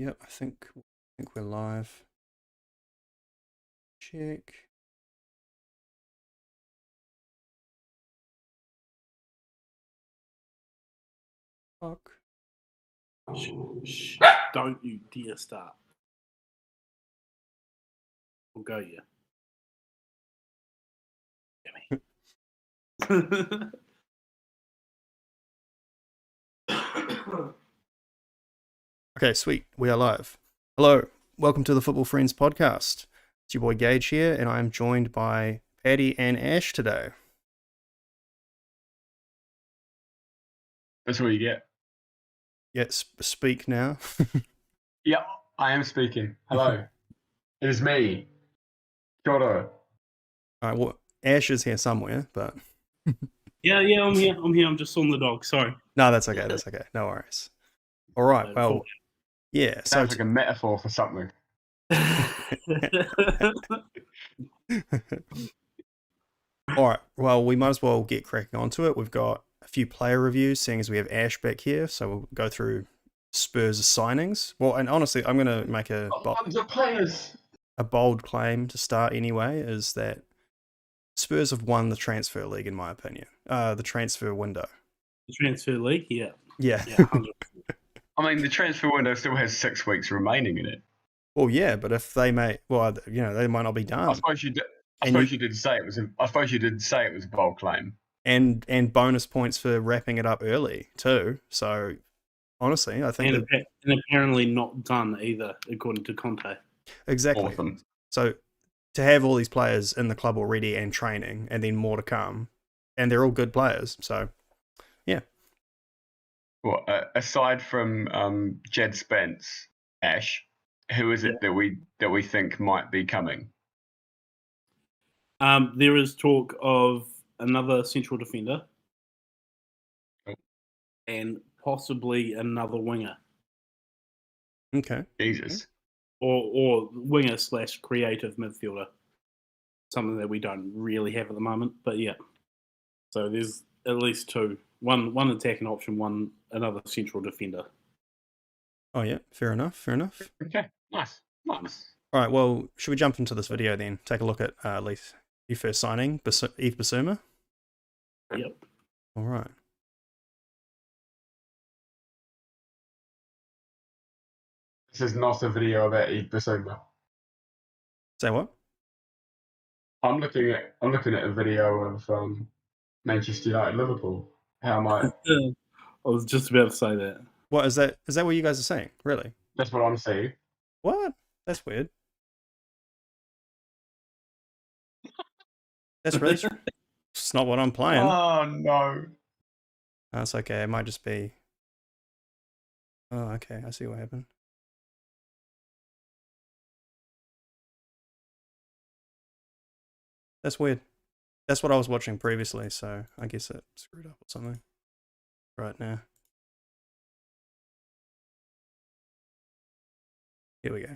Yep, I think we're live. Check. Fuck. Shh. Don't you dare start. We'll go, yeah. Okay, sweet. We are live. Hello. Welcome to the Football Friends podcast. It's your boy Gage here, and I am joined by Paddy and Ash today. That's what you get. Yeah, speak now. Yep, I am speaking. Hello. It is me, Jodo. Alright, well, Ash is here somewhere, but... Yeah, I'm here. I'm just on the dog. Sorry. No, that's okay. No worries. Alright, well, yeah. Sounds like a metaphor for something. Alright, well, we might as well get cracking onto it. We've got a few player reviews, seeing as we have Ash back here, so we'll go through Spurs' signings. Well, and honestly, I'm going to make a bold claim to start anyway, is that Spurs have won the transfer league, in my opinion. The transfer window. The transfer league, yeah. Yeah. 100%. I mean, the transfer window still has 6 weeks remaining in it. Well, yeah, but if they may, well, you know, they might not be done. I suppose you did. I suppose you did say it was a bold claim. And bonus points for wrapping it up early too. So honestly, I think and apparently not done either, according to Conte. Exactly. Awesome. So to have all these players in the club already and training, and then more to come, and they're all good players. So yeah. Well, aside from Jed Spence, Ash, who is it that we think might be coming? There is talk of another central defender and possibly another winger. Okay. Jesus. Or winger / creative midfielder. Something that we don't really have at the moment, but yeah. So there's at least two. One attacking option, another central defender. Oh yeah, fair enough. Okay, nice. All right, well, should we jump into this video then? Take a look at least your first signing, Yves Bissouma. Yep. All right. This is not a video about Yves Bissouma. Say what? I'm looking at a video of Manchester United Liverpool. How am I? I was just about to say that. What is that? Is that what you guys are saying? Really? That's what I'm seeing. What? That's weird. That's really. It's not what I'm playing. Oh no. That's okay. It might just be. Oh, okay. I see what happened. That's weird. That's what I was watching previously, so I guess it screwed up or something. Right now. Here we go.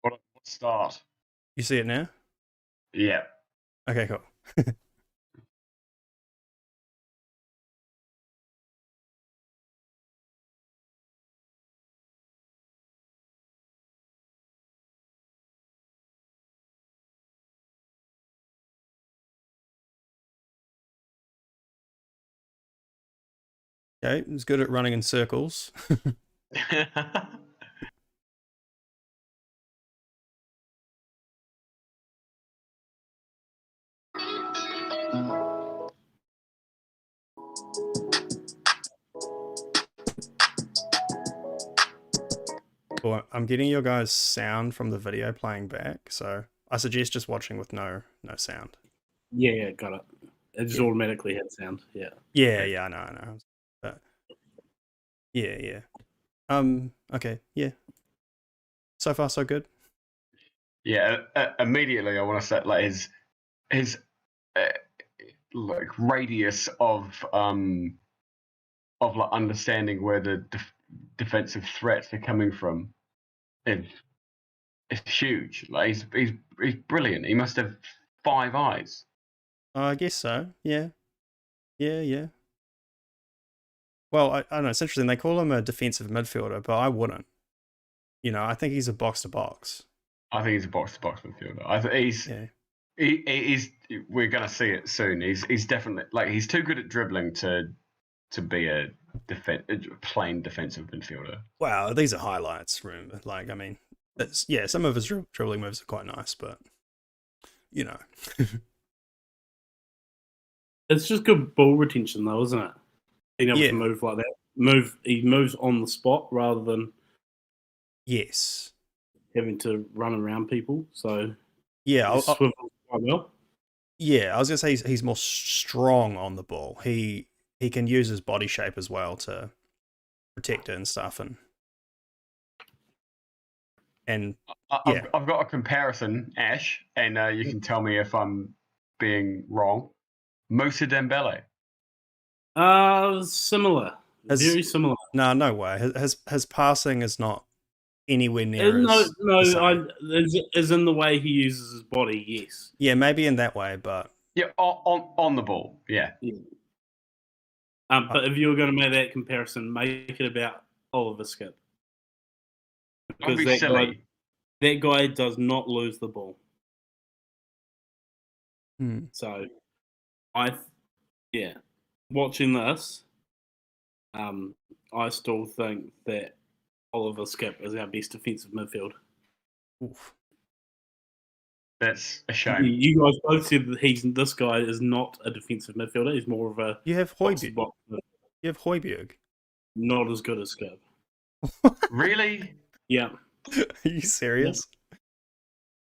What start? You see it now? Yeah. Okay, cool. Okay, it's good at running in circles. Well, I'm getting your guys' sound from the video playing back, so I suggest just watching with no sound. Yeah, got it. It just automatically had sound. Yeah. Yeah, I know. But yeah. Okay, yeah. So far, so good. Yeah. Immediately, I want to say like his like radius of like understanding where the defensive threats are coming from is huge. Like he's brilliant. He must have 5 eyes. I guess so. Yeah. Well, I don't know. It's interesting. They call him a defensive midfielder, but I wouldn't. I think he's a box to box. I think he's a box-to-box midfielder. I think he's. We're gonna see it soon. He's definitely he's too good at dribbling to be a plain defensive midfielder. Wow, these are highlights. Remember, some of his dribbling moves are quite nice, but It's just good ball retention, though, isn't it? Being able to move like that. He moves on the spot rather than having to run around people. So he swivels quite well. Yeah, I was gonna say he's more strong on the ball. He can use his body shape as well to protect it and stuff. And I've got a comparison, Ash, and you can tell me if I'm being wrong. Musa Dembele. Similar. Very similar. No way. His passing is not anywhere near as in the way he uses his body, yes. Yeah, maybe in that way, but on the ball, yeah. But if you were going to make that comparison, make it about Oliver Skip. Because that guy does not lose the ball. So, watching this, I still think that Oliver Skip is our best defensive midfield. Oof. That's a shame. You guys both said that this guy is not a defensive midfielder. He's more of a. You have Højbjerg. You have Højbjerg. Not as good as Skip. Really? Yeah. Are you serious? Yeah.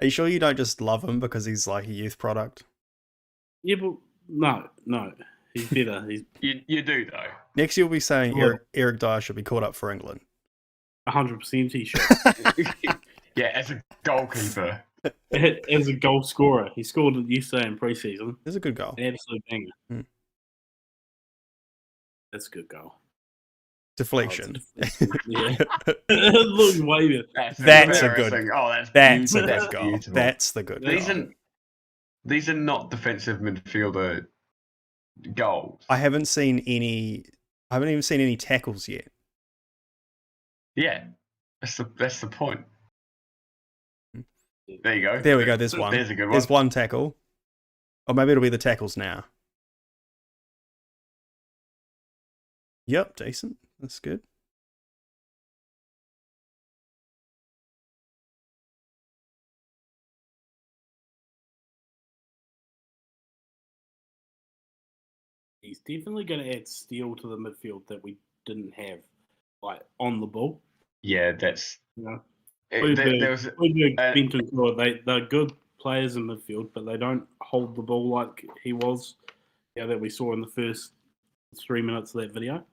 Are you sure you don't just love him because he's like a youth product? Yeah, but no. He's better. You do, though. Next you'll be saying Eric Dyer should be called up for England. 100% he should. Yeah, as a goalkeeper. As a goal scorer. He scored yesterday in pre-season. It's a good goal. An absolute banger. That's a good goal. Deflection. Yeah. It looks way better. That's a good goal. Oh, that's a good goal. Beautiful. That's the good goal. These are not defensive midfielder goals. I haven't even seen any tackles yet. Yeah, that's the point. There you go. There we go. There's one. There's a good one. There's one tackle. Or maybe it'll be the tackles now. Yep, decent. That's good. He's definitely going to add steel to the midfield that we didn't have, on the ball. Yeah, that's. Bentancur, they're good players in midfield, but they don't hold the ball like he was. That we saw in the first 3 minutes of that video.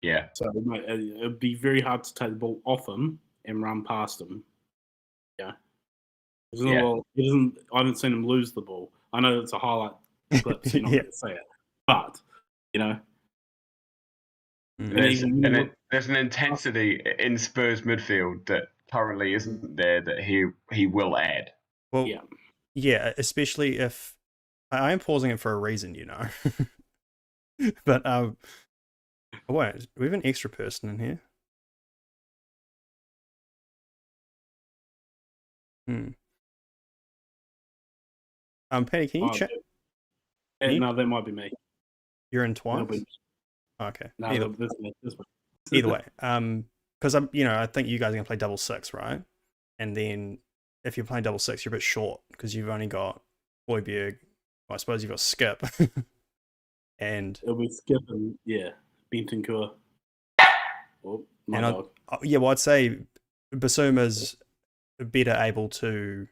Yeah. So it'd be very hard to take the ball off him and run past him. Yeah. I haven't seen him lose the ball. I know it's a highlight clip, so you're not going to say it. But, There's an intensity in Spurs midfield that currently isn't there that he will add. Well, yeah, especially if I am pausing it for a reason, But wait, do we have an extra person in here? Penny, can you check? No, that might be me. You're in twice. Okay. No, Either way, because I think you guys are gonna play double six, right? And then if you're playing double six, you're a bit short because you've only got Højbjerg. Well, I suppose you've got Skip, and it'll be Skip and Bentancur. I'd say Bissouma's better able to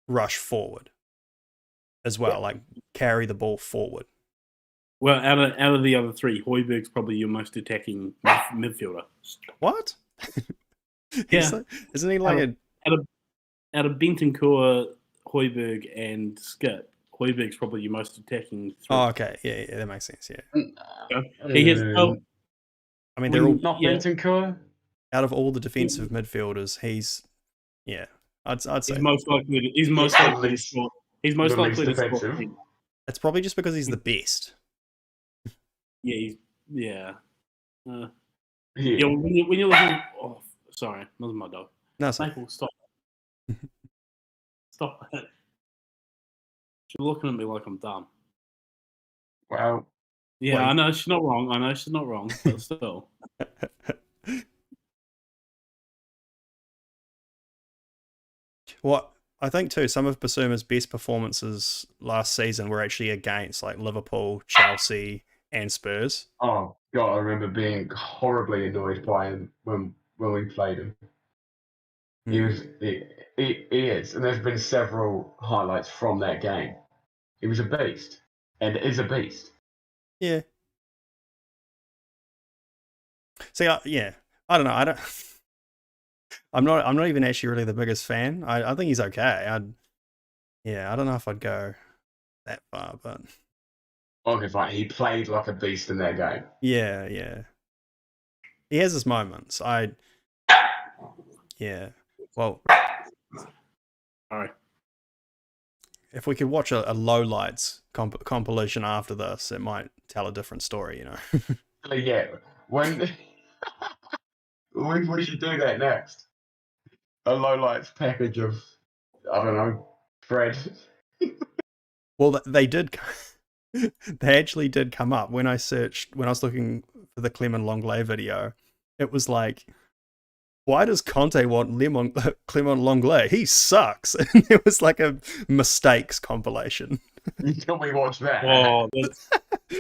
rush forward as well, like carry the ball forward. Well, out of the other three, Højbjerg's probably your most attacking midfielder. What? Yeah, isn't he like out of Bentancur, Højbjerg, and Skip? Højbjerg's probably your most attacking. Oh, okay, yeah, that makes sense. Yeah, he has. I mean, they're all not Bentancur. Out of all the defensive midfielders, he's I'd say he's most likely to score. He's most likely to score. It's probably just because he's the best. Yeah, when you're looking Sorry, that was my dog. No, sorry. Maple, stop. Stop it. She's looking at me like I'm dumb. Well, Yeah, Wait. I know she's not wrong. But still. What I think too, some of Basuma's best performances last season were actually against like Liverpool, Chelsea, and Spurs. oh God, I remember being horribly annoyed by him when we played him. He was he is, and there's been several highlights from that game. He was a beast, and is a beast. Yeah. See, yeah, I don't know. I don't. I'm not even actually really the biggest fan. I think he's okay. I don't know if I'd go that far, but Well, because like he played like a beast in that game. yeah. He has his moments. Yeah. Well, All right. if we could watch a low lights compilation after this, it might tell a different story, you know. Yeah, when we should do that next. A lowlights package of I don't know Fred. Well, they did. They actually did come up when I was looking for the Clement Longley video. It was like, why does Conte want Clement Longley? He sucks. And it was like a mistakes compilation. Can we watch that? Oh,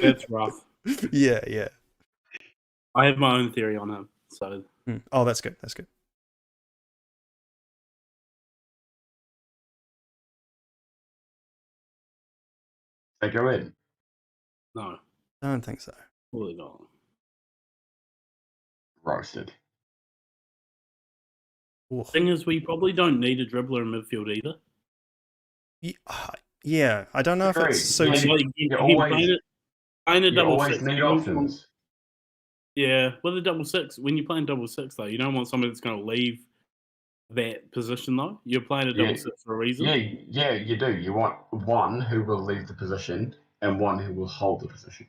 that's rough. Yeah. I have my own theory on him. So. Oh, that's good. That's good. They go in. No, I don't think so. really not. Roasted. Oof. Thing is, we probably don't need a dribbler in midfield either. Yeah, I don't know if it suits. You always double six. need options. Yeah, with a double six, when you're playing double six, though, you don't want somebody that's going to leave that position, though. You're playing a double six for a reason. Yeah, you do. You want one who will leave the position and one who will hold the position.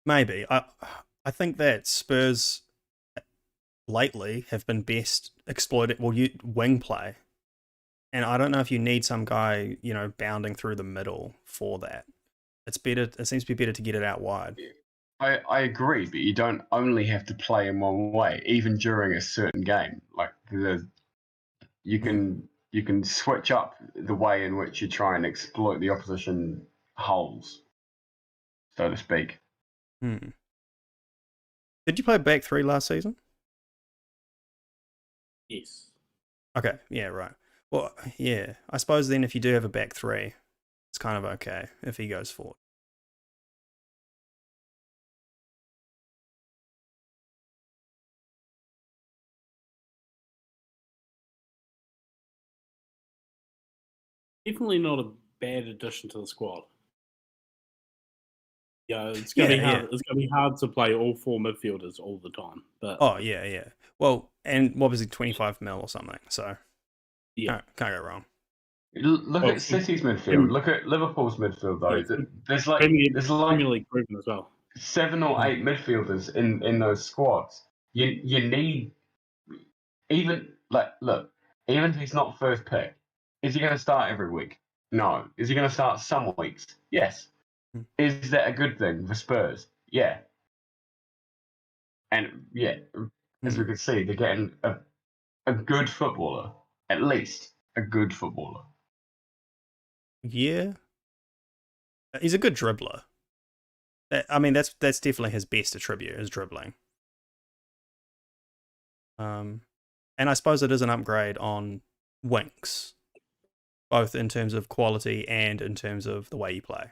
Maybe. I think that Spurs lately have been best exploited. Well, wing play, and I don't know if you need some guy, bounding through the middle for that. It's better. It seems to be better to get it out wide. I agree, but you don't only have to play in one way, even during a certain game. Like you can switch up the way in which you try and exploit the opposition holes, so to speak. Did you play back three last season? Yes. Okay. Yeah. Right. Well, yeah. I suppose then if you do have a back three, it's kind of okay if he goes forward. Definitely not a bad addition to the squad. Yeah, it's gonna be hard. It's gonna be hard to play all four midfielders all the time. But yeah. Well, and what was it, 25 mil or something? So yeah, can't go wrong. Look at City's midfield. Look at Liverpool's midfield, though. Yeah, there's like Premier League proven as well. 7 or 8 midfielders in those squads. You need even even if he's not first pick, is he going to start every week? No. Is he going to start some weeks? Yes. Is that a good thing for Spurs? Yeah. And as we can see, they're getting a good footballer, at least a good footballer. Yeah, he's a good dribbler. I mean, that's definitely his best attribute, is dribbling. And I suppose it is an upgrade on Winks, both in terms of quality and in terms of the way you play.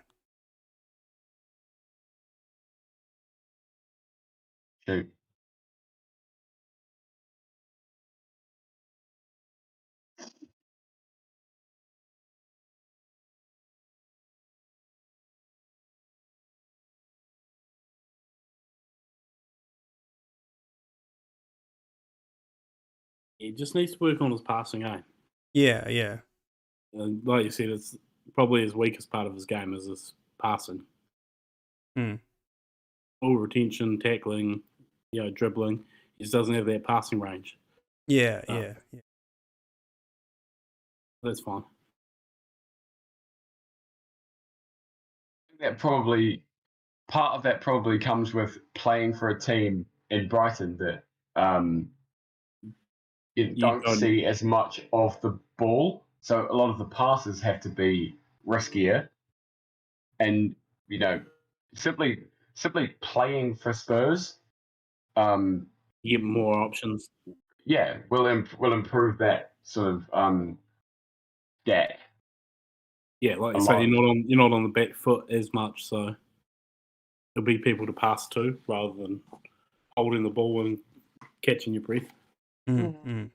Shoot. He just needs to work on his passing game. Yeah. And like you said, it's probably his weakest part of his game is his passing. All retention, tackling, dribbling. He just doesn't have that passing range. Yeah. That's fine. That probably part of that probably comes with playing for a team in Brighton that you don't see as much of the ball. So a lot of the passes have to be riskier, and simply playing for Spurs, you get more options. Yeah, will improve that sort of gap. Yeah, like you say, you're not on the back foot as much, so there'll be people to pass to rather than holding the ball and catching your breath. Mm-hmm.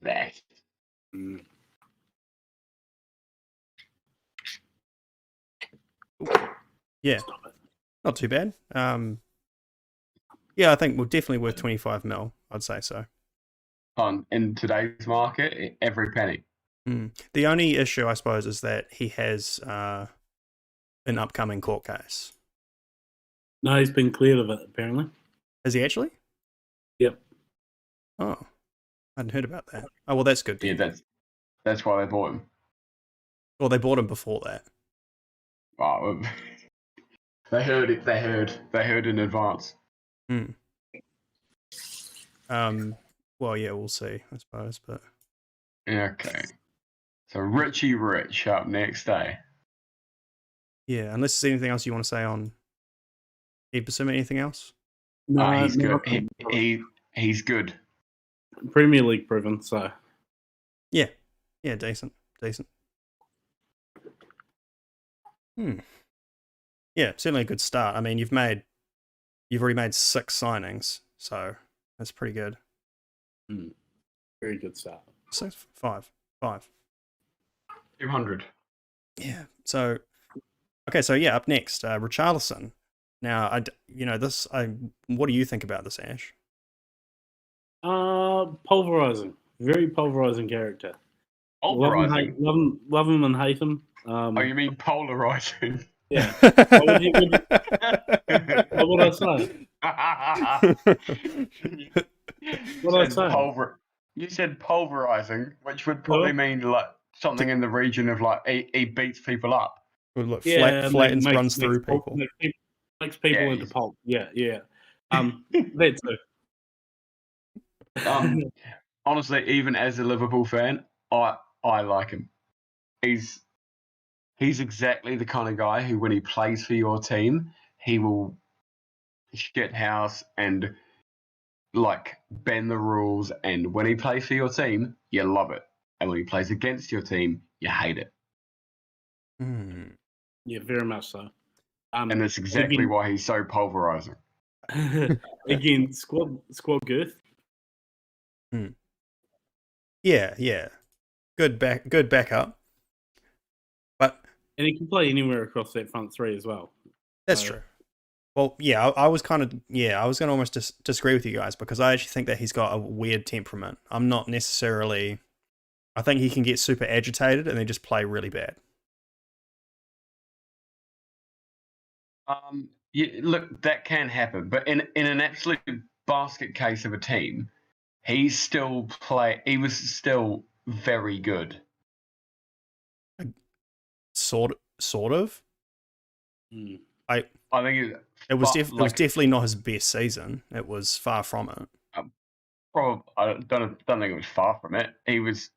That. Yeah, not too bad. Yeah, I think we're definitely worth 25 mil. I'd say so. In today's market, every penny. The only issue, I suppose, is that he has an upcoming court case. No, he's been cleared of it, apparently. Has he actually? Yep. Oh, I hadn't heard about that. Oh, well, that's good. Yeah, that's why they bought him. Well, they bought him before that. Oh, they heard it. They heard in advance. Well, yeah, we'll see, I suppose, but okay. So Richie Rich up next, eh? Yeah, unless there's anything else you want to say on Ibersim, anything else? No, he's good. He's good. Premier League proven, so yeah, decent. Yeah, certainly a good start. I mean, you've already made 6 signings, so that's pretty good. Very good start. 6, 5. 200. Yeah. So, okay. So yeah, up next, Richarlison. Now, what do you think about this, Ash? Pulverizing. Very pulverizing character. Pulverizing? Love him and hate him. You mean polarizing? Yeah. What would I say? What did I say? You said pulverizing, which would probably mean like something in the region of like he beats people up. Well, look, flattens, runs through people. Makes people into pulp. Yeah. That too. Honestly, even as a Liverpool fan, I like him. He's exactly the kind of guy who, when he plays for your team, he will shit house and like bend the rules. And when he plays for your team, you love it. And when he plays against your team, you hate it. Yeah, very much so. And that's exactly why he's so pulverizing. Again, squad girth. Yeah. Good backup. And he can play anywhere across that front three as well. That's true. Well, yeah, I was going to almost disagree with you guys, because I actually think that he's got a weird temperament. I'm not necessarily. I think he can get super agitated and then just play really bad. Look, that can happen, but in an absolute basket case of a team, he was still very good. Sort of. I think it was definitely not his best season. It was far from it. I don't think it was far from it. He was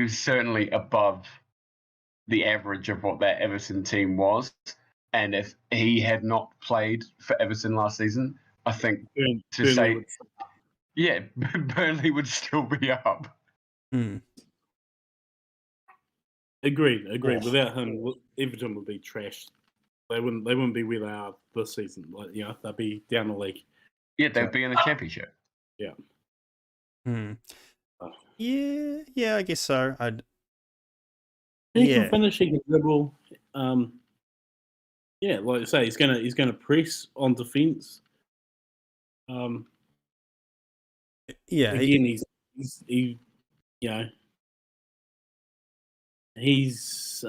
certainly above the average of what that Everton team was. And if he had not played for Everton last season, I think Burnley would still be up. Agreed. Without him, Everton would be trashed. They wouldn't be where they are this season. Like, they'd be down the league. Yeah, they'd be in the championship. Yeah. Yeah, I guess so. He can finish. He can dribble. Yeah, like I say, he's gonna press on defense. Yeah. Again, he He's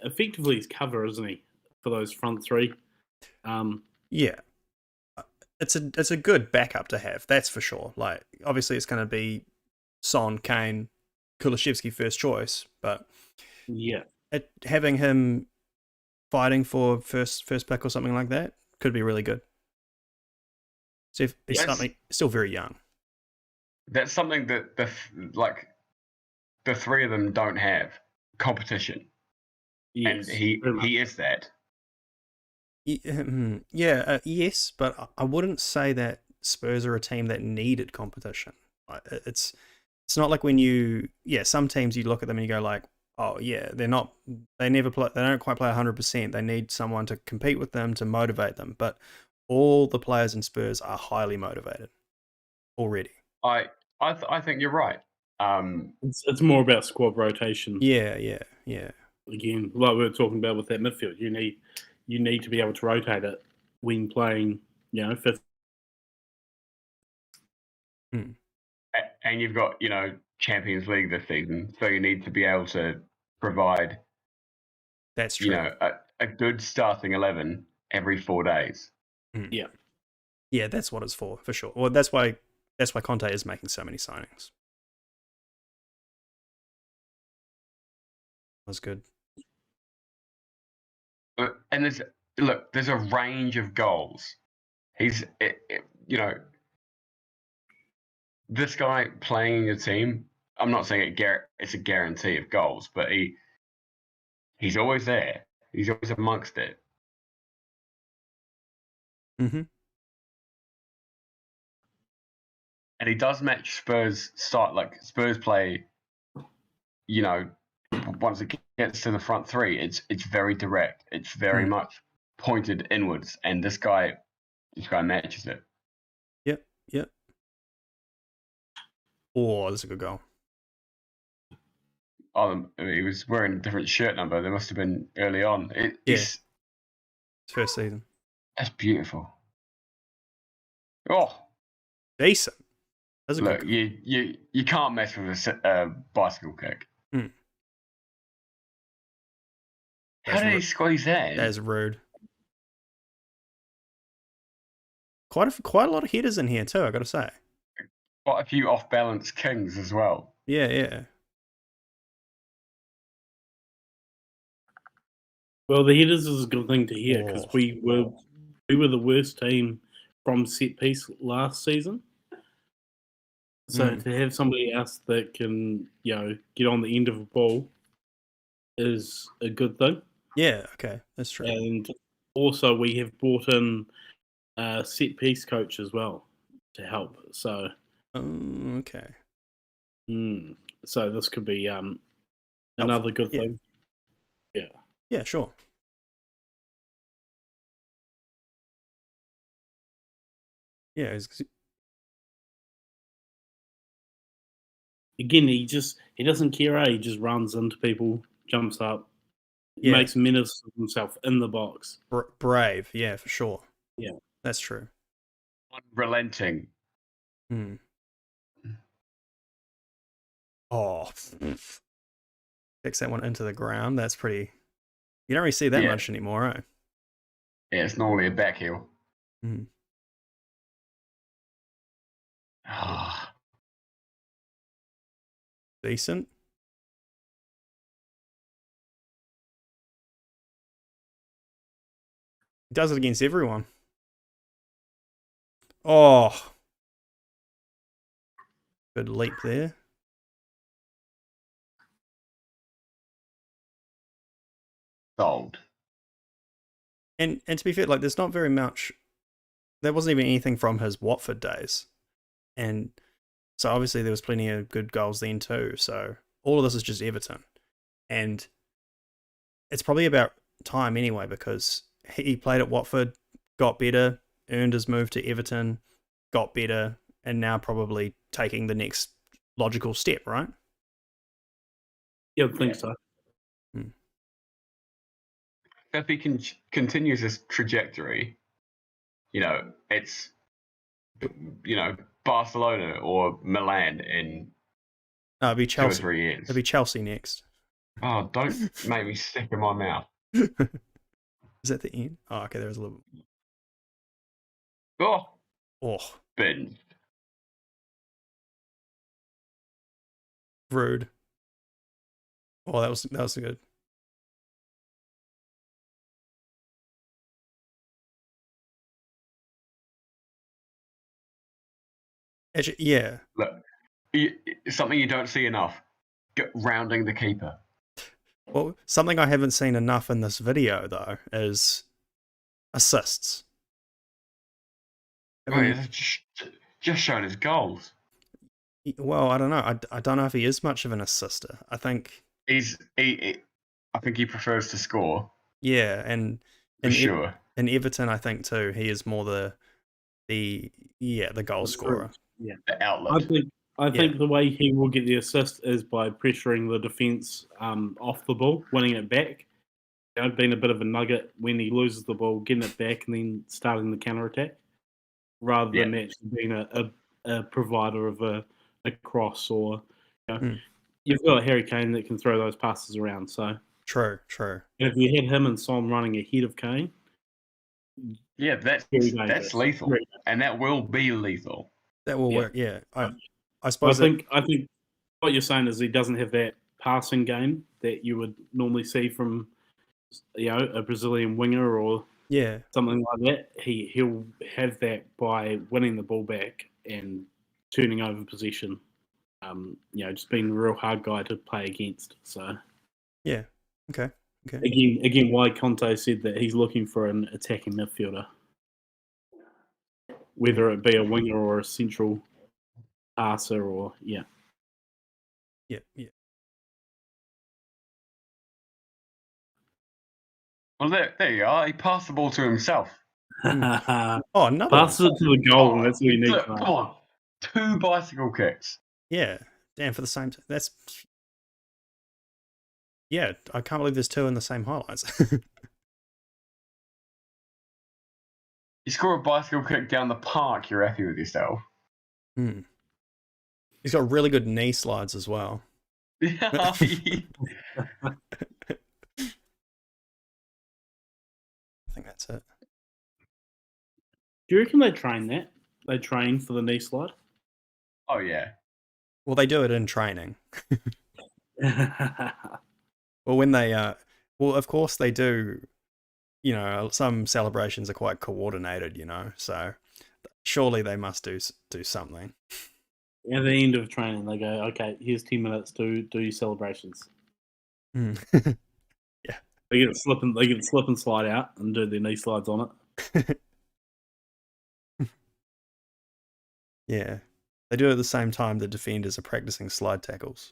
effectively his cover, isn't he, for those front three? Yeah, it's a good backup to have. That's for sure. Like obviously, it's going to be Son, Kane, Kulishevsky first choice, but yeah, having him fighting for first pick or something like that could be really good. So if he's still very young. That's something that the three of them don't have competition, yes, and he is that. Yes, but I wouldn't say that Spurs are a team that needed competition. It's not like when some teams you look at them and you go like, oh yeah, they don't quite play 100%. They need someone to compete with them to motivate them. But all the players in Spurs are highly motivated already. I think you're right. It's more about squad rotation. Yeah. Again, like we were talking about with that midfield, you need to be able to rotate it when playing, fifth. And you've got Champions League this season, so you need to be able to provide. That's true. A good starting 11 every 4 days. Yeah, that's what it's for sure. Well, that's why Conte is making so many signings. That's good. And there's a range of goals. He's, this guy playing in your team. I'm not saying it's a guarantee of goals, but he's always there. He's always amongst it. Mm-hmm. And he does match Spurs start. Like Spurs play, once it gets to the front three, it's very direct. It's very much pointed inwards, and this guy matches it. Yep. Oh, that's a good goal. Oh, he was wearing a different shirt number. There must have been early on. It's first season. That's beautiful. Oh, decent. That's a look, good goal. You can't mess with a bicycle kick. How did he squeeze that? That is rude. Quite a lot of headers in here too, I got to say. Quite a few off-balance kings as well. Yeah. Well, the headers is a good thing to hear because we were the worst team from set piece last season. So to have somebody else that can get on the end of a ball is a good thing. Yeah, okay, that's true. And also we have brought in a set piece coach as well to help. So okay. So this could be another good thing. Yeah. Yeah, sure. Yeah. Again, he doesn't care. He just runs into people, jumps up, makes menace of himself in the box. Brave, yeah, for sure. Yeah, that's true. Unrelenting. Oh, kicks that one into the ground. That's pretty. You don't really see that much anymore, right? Yeah, it's normally a back heel. Decent. He does it against everyone. Oh. Good leap there. Sold. And to be fair, like there's not very much. There wasn't even anything from his Watford days, and so obviously there was plenty of good goals then too. So all of this is just Everton, and it's probably about time anyway because he played at Watford, got better, earned his move to Everton, got better, and now probably taking the next logical step, right? Yeah, I think so. If he continues this trajectory, it's Barcelona or Milan in No, it'd be 2 or Chelsea. 3 years. It'd be Chelsea next. Oh, don't make me stick in my mouth. Is that the end? Oh, okay. There's a little. Oh, Oh, bin. rude. Oh, that was good. Actually, yeah. Look, something you don't see enough. Rounding the keeper. Well, something I haven't seen enough in this video though is assists. Oh, yeah, just showing his goals. Well, I don't know. I don't know if he is much of an assister. I think I think he prefers to score. yeah, and For sure. in Everton, I think too, he is more the goal scorer. Yeah, the outlet. I think the way he will get the assist is by pressuring the defence off the ball, winning it back. You know, being a bit of a nugget when he loses the ball, getting it back, and then starting the counter attack, rather than actually being a provider of a cross or. You know, you've got Harry Kane that can throw those passes around. So true. if you had him and Son running ahead of Kane, yeah, that's lethal, and that will be lethal. That will work. Yeah, I suppose. I think what you're saying is he doesn't have that passing game that you would normally see from a Brazilian winger or something like that. He'll have that by winning the ball back and turning over possession. Just being a real hard guy to play against. So yeah, okay. Again, why Conte said that he's looking for an attacking midfielder, whether it be a winger or a central passer, or yeah. Well, there you are. He passed the ball to himself. Oh, another passes it to the goal. And that's what you need. Look, come on, 2 bicycle kicks. Yeah, damn, for the same. That's yeah. I can't believe there's 2 in the same highlights. You score a bicycle kick down the park, you're happy with yourself. He's got really good knee slides as well. I think that's it. Do you reckon they train that? They train for the knee slide? Oh, yeah. Well, they do it in training. Well, when they, well, of course they do, some celebrations are quite coordinated, so surely they must do something. At the end of training, they go, okay, here's 10 minutes to do your celebrations. Yeah. They get a slip and slide out and do their knee slides on it. Yeah. They do it at the same time the defenders are practicing slide tackles.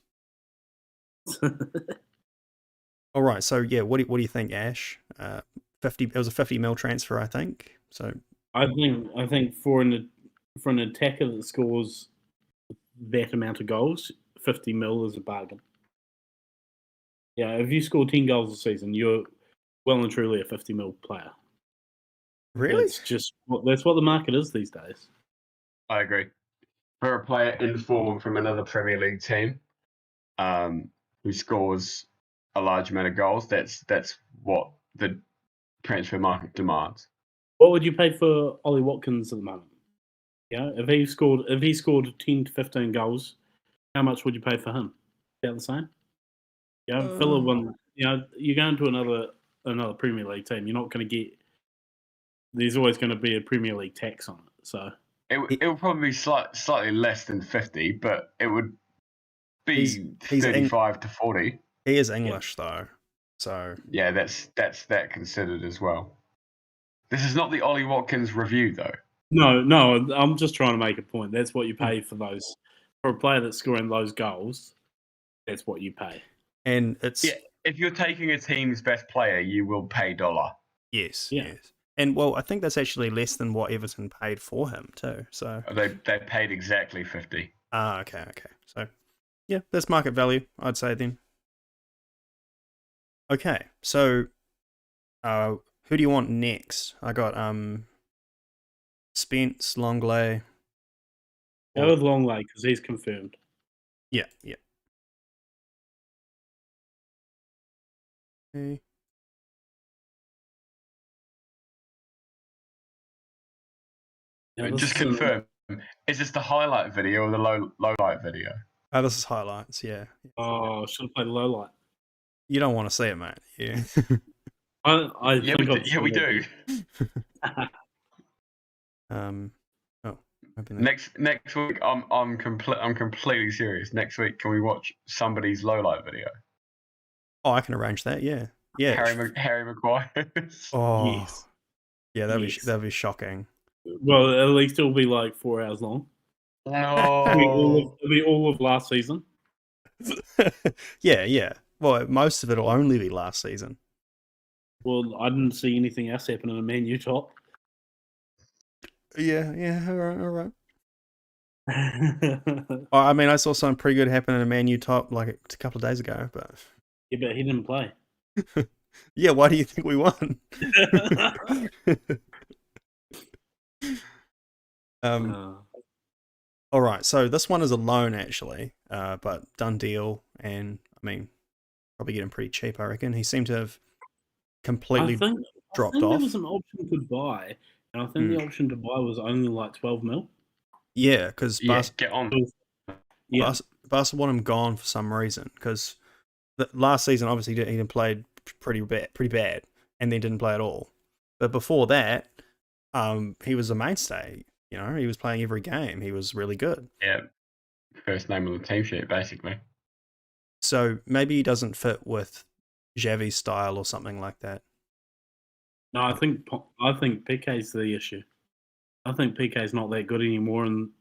All right, so yeah, what do you think, Ash? 50. It was a 50 mil transfer, I think. So I think for an attacker that scores that amount of goals, 50 mil is a bargain. Yeah, if you score 10 goals a season, you're well and truly a 50 mil player. Really? That's what the market is these days. I agree. For a player in form from another Premier League team, who scores a large amount of goals, that's what the transfer market demands. What would you pay for Ollie Watkins at the moment? Yeah, if he scored 10 to 15 goals, how much would you pay for him? About the same. Yeah, Villa won. You're going to another Premier League team. You're not going to get. There's always going to be a Premier League tax on it. So it would probably be slightly less than 50, but it would be 35 to 40. He is English though, so yeah, that's that considered as well. This is not the Ollie Watkins review though. No, I'm just trying to make a point. That's what you pay for those. For a player that's scoring those goals, that's what you pay. And it's if you're taking a team's best player, you will pay $1. Yes. And well, I think that's actually less than what Everton paid for him too. So they paid exactly 50. Ah, okay. So yeah, that's market value, I'd say then. Okay, so who do you want next? I got Spence, Longley. Go with Longley because he's confirmed. Yeah. Okay. Now, Just confirm. Is this the highlight video or the low light video? Oh, this is highlights. Yeah. Oh, should have played low light. You don't want to see it, mate. Yeah. I think we do. Oh, Next week, I'm completely serious. Next week, can we watch somebody's low light video? Oh, I can arrange that. Yeah. Yeah. Harry Maguire. Oh. Yes. Yeah, that'd be shocking. Well, at least it'll be like 4 hours long. No. It'll be all of last season. Yeah. Well, most of it'll only be last season. Well, I didn't see anything else happen in a Man U top. Yeah. All right. I mean, I saw something pretty good happen in a Man U top like a couple of days ago, but yeah, but he didn't play. Yeah, why do you think we won? All right, so this one is a loan actually, but done deal, and I mean, probably get him pretty cheap. I reckon he seemed to have completely dropped off. There was an option to buy, and I think the option to buy was only like 12 mil. Yeah, because get on. Barca want him gone for some reason. Because last season, obviously, he played pretty bad, and then didn't play at all. But before that, he was a mainstay. You know, he was playing every game. He was really good. Yeah, first name on the team sheet, basically. So maybe he doesn't fit with Xavi's style or something like that. No, I think Piqué's the issue. I think Piqué's not that good anymore, and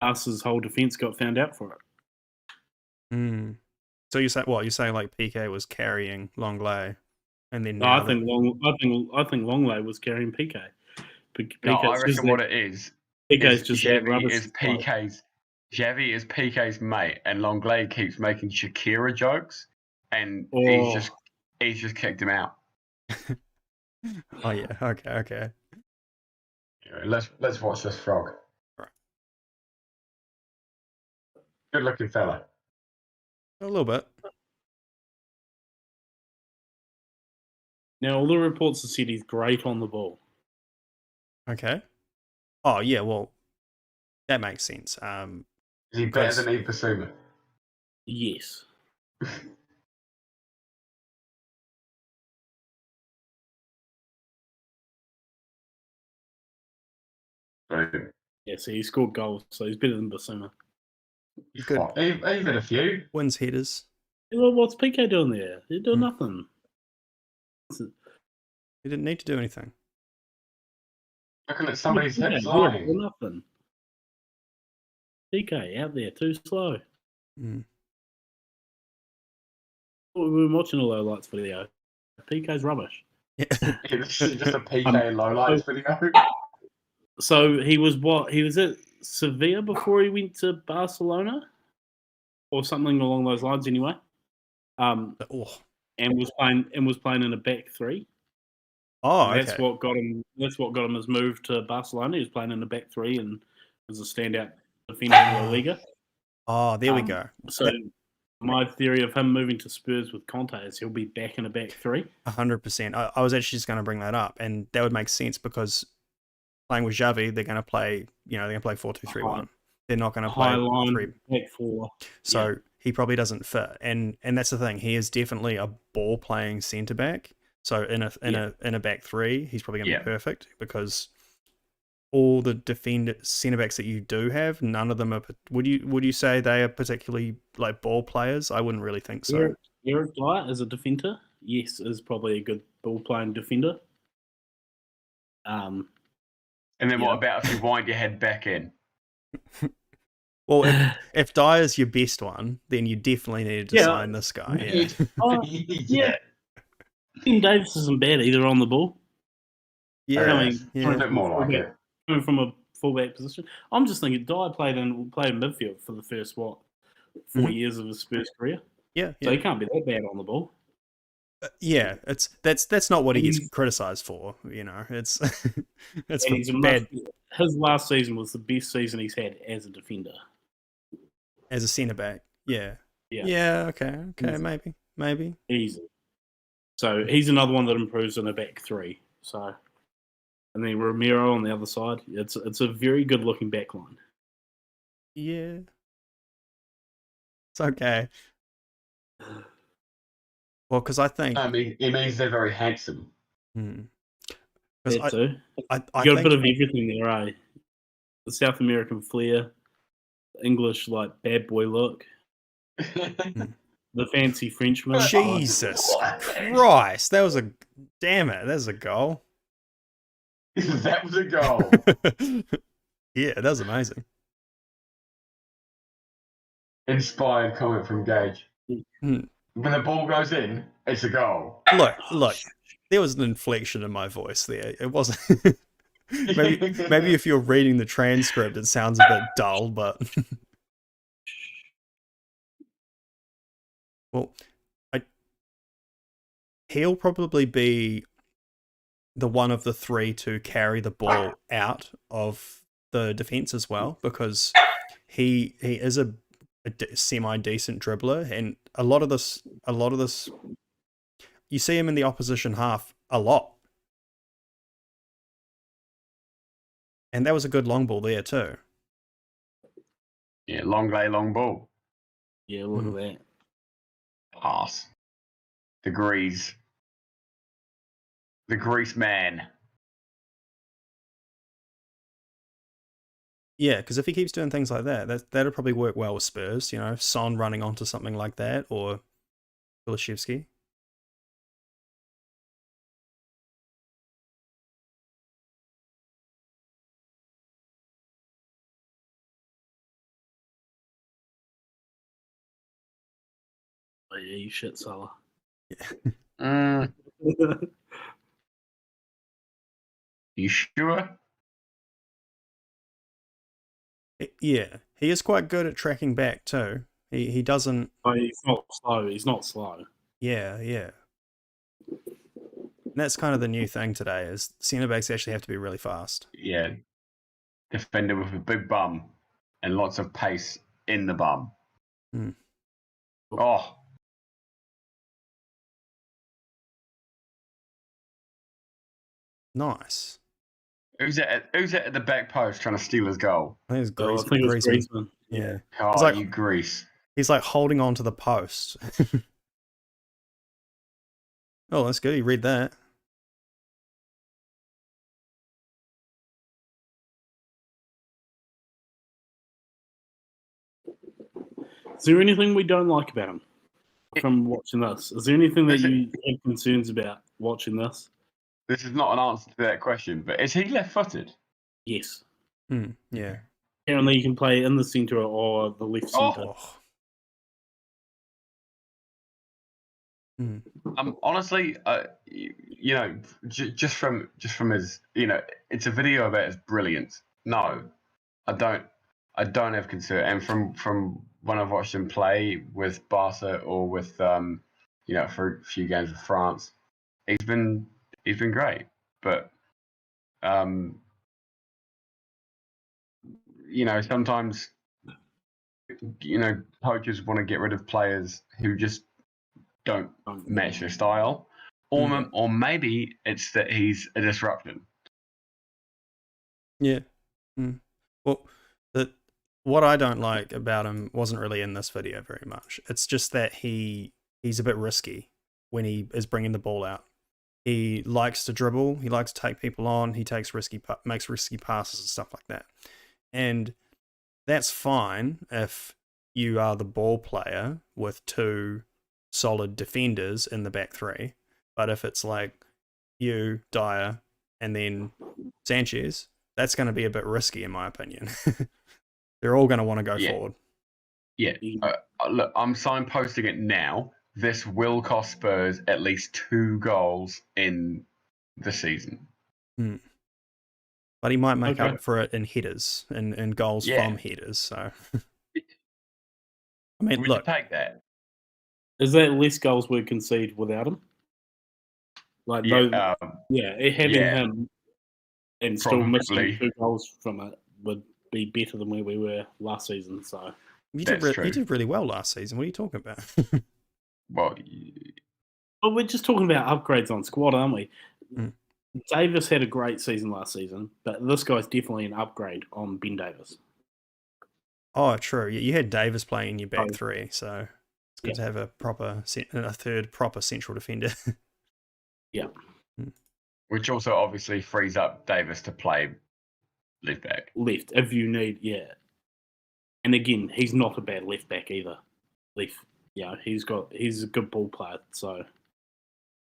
Barca's whole defense got found out for it. So you say what? You're saying like Piqué was carrying Longley, and then I think Longley was carrying Piqué. No, I reckon what it is. Piqué's just Xavi is Piqué's mate, and Longley keeps making Shakira jokes, and he's just kicked him out. Oh yeah, okay. Let's watch this frog. Right. Good looking fella. A little bit. Now all the reports have said he's great on the ball. Okay. Oh yeah, well, that makes sense. Is he better than Ibasuma? Yes. Yeah, so he scored goals, so he's better than Basuma. Even a few. Wins headers. Well, what's Piqué doing there? He's doing nothing. He didn't need to do anything. Looking at somebody's hips lying. Nothing. Piqué out there, too slow. Mm. We were watching a low lights video. Piqué's rubbish. Yeah. It's just a Piqué low lights video. So he was at Sevilla before he went to Barcelona, or something along those lines. Anyway, and was playing in a back three. Oh, okay. That's what got him his move to Barcelona. He was playing in the back three and was a standout defender in La Liga. Oh, there we go. So my theory of him moving to Spurs with Conte is he'll be back in a back three. 100%. I was actually just going to bring that up, and that would make sense because playing with Xavi, they're going to play. They're going to play 4-2-3-1. They're not going to play line, 3 back 4. So he probably doesn't fit, and that's the thing. He is definitely a ball playing centre back. So in a back three, he's probably going to be perfect because all the centre backs that you do have, none of them are. Would you say they are particularly like ball players? I wouldn't really think so. Eric Dyer as a defender, yes, is probably a good ball playing defender. And then what about if you wind your head back in? Well, if Dyer's your best one, then you definitely need to sign this guy. Yeah. Tim Davis isn't bad either on the ball. Yeah, a bit more like it. Coming from a fullback position. I'm just thinking Dyer played in midfield for the first 4 years of his Spurs career. Yeah. So he can't be that bad on the ball. That's not what he gets criticised for. It's bad. His last season was the best season he's had as a defender. As a centre back, yeah. Okay, maybe. Easy. So he's another one that improves in a back three. So, and then Romero on the other side. It's a very good looking back line. Yeah. It's okay. Well, because I think it means they're very handsome. Because That too. I You got a think bit of everything there, eh? The South American flair, the English like bad boy look, the fancy Frenchman. Jesus Christ, that was a damn it. That was a goal. That was a goal. Yeah, that was amazing. Inspired comment from Gage. When the ball goes in, it's a goal. Look. There was an inflection in my voice there. It wasn't. maybe if you're reading the transcript, it sounds a bit dull, but well, he'll probably be the one of the three to carry the ball out of the defense as well, because he is a semi decent dribbler, and a lot of this you see him in the opposition half a lot. And that was a good long ball there too. Yeah, long lay, long ball. Yeah, look at that. Pass. The Grease man. Yeah, because if he keeps doing things like that'll probably work well with Spurs. You know, Son running onto something like that, or Kulishevsky. Oh, yeah, you shit, Salah. You sure? Yeah, he is quite good at tracking back too. He doesn't. Oh, he's not slow. He's not slow. Yeah. And that's kind of the new thing today is centre backs actually have to be really fast. Yeah. Defender with a big bum and lots of pace in the bum. Oh. Nice. Who's at the back post trying to steal his goal? I think it's I think it's Griezmann. Yeah. Oh, like, you grease. He's like holding on to the post. Oh, that's good. You read that. Is there anything we don't like about him from watching this? Is there anything that you have concerns about watching this? This is not an answer to that question, but is he left-footed? Yes. Yeah. Apparently, you can play in the centre or the left centre. Honestly, just from his, it's a video about his brilliance. No, I don't have concern. And from when I've watched him play with Barca or with for a few games with France, he's been great. But sometimes coaches want to get rid of players who just don't match their style, or maybe it's that he's a disruption. Yeah. Well, what I don't like about him wasn't really in this video very much. It's just that he's a bit risky when he is bringing the ball out. He likes to dribble. He likes to take people on. He makes risky passes and stuff like that. And that's fine if you are the ball player with two solid defenders in the back three. But if it's like you, Dyer, and then Sanchez, that's going to be a bit risky in my opinion. They're all going to want to go forward. Yeah. Look, I'm signposting it now. This will cost Spurs at least 2 goals in the season. But he might make up for it in headers and goals from headers. So, I mean, look, take that. Is that less goals we concede without him? Like, having him and still missing 2 goals from it would be better than where we were last season. So you did really well last season. What are you talking about? Well, But we're just talking about upgrades on squad, aren't we? Mm. Davis had a great season last season, but this guy's definitely an upgrade on Ben Davis. Oh, true. You had Davis playing in your back Oh. three, so it's good Yeah. to have a third proper central defender. Yeah. Which also obviously frees up Davis to play left back. Left, if you need, yeah. And again, he's not a bad left back either. He's a good ball player, so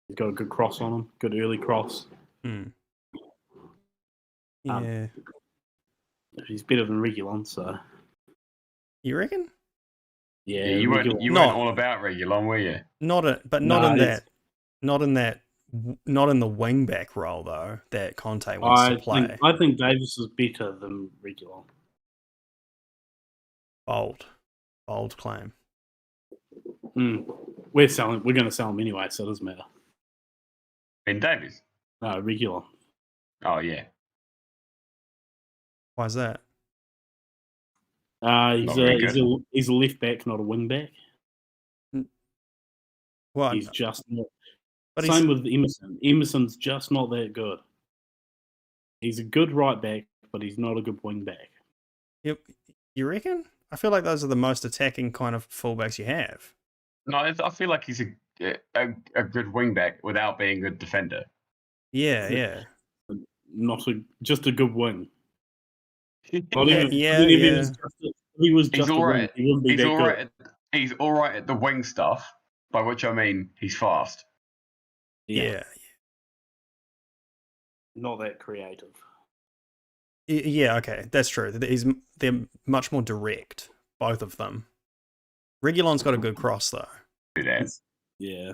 he's got a good cross on him, good early cross. Mm. Yeah. He's better than Reguilon, so You reckon? Yeah, yeah. you weren't Not- all about Reguilon, were you? Not in the wing back role though that Conte wants to play. I think Davis is better than Reguilon. Bold claim. We're going to sell him anyway, so it doesn't matter. Ben Davies? No, Reguilon. Oh, yeah. Why is that? He's a left back, not a wing back. Well, He's just not. But Same with Emerson. Emerson's just not that good. He's a good right back, but he's not a good wing back. Yep. You reckon? I feel like those are the most attacking kind of fullbacks you have. No, I feel like he's a good wing back without being a good defender. Yeah. Just a good wing. Yeah. If he was just all a right. wing, he wouldn't be He's that all good. right. He's all right at the wing stuff, by which I mean he's fast. Yeah. Not that creative. Yeah, okay, that's true. They're much more direct, both of them. Reguilon's got a good cross though. Do that. Yeah.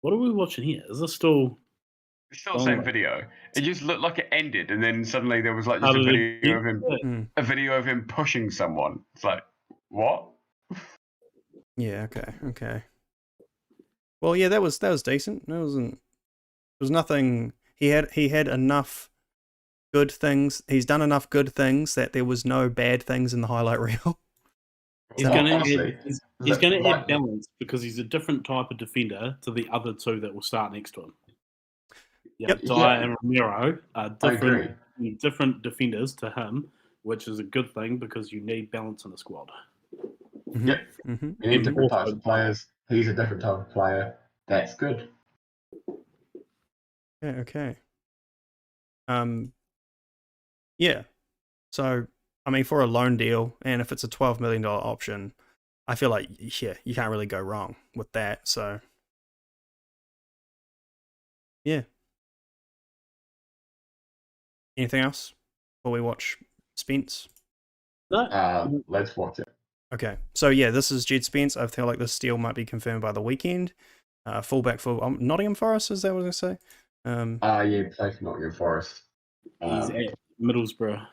What are we watching here? Is this still? It's still the same video. It just looked like it ended, and then suddenly there was like just How a did it video of get? him, a video of him pushing someone. It's like, what? Yeah. Okay. Well, yeah, that was decent. It was nothing. He had enough good things. He's done enough good things that there was no bad things in the highlight reel. He's going to add balance because he's a different type of defender to the other two that will start next to him. Yep. Dyer and Romero are agree. different defenders to him, which is a good thing because you need balance in the squad. Mm-hmm. Yep. Mm-hmm. You need different types of players. He's a different type of player. That's good. Yeah. Okay. Yeah. So, I mean, for a loan deal, and if it's a $12 million option, I feel like, yeah, you can't really go wrong with that. So, yeah. Anything else before we watch Spence? No. Let's watch it. Okay. So, yeah, this is Jed Spence. I feel like this deal might be confirmed by the weekend. Fullback for Nottingham Forest, is that what I was going to say? Yeah, play for Nottingham Forest. He's at Middlesbrough.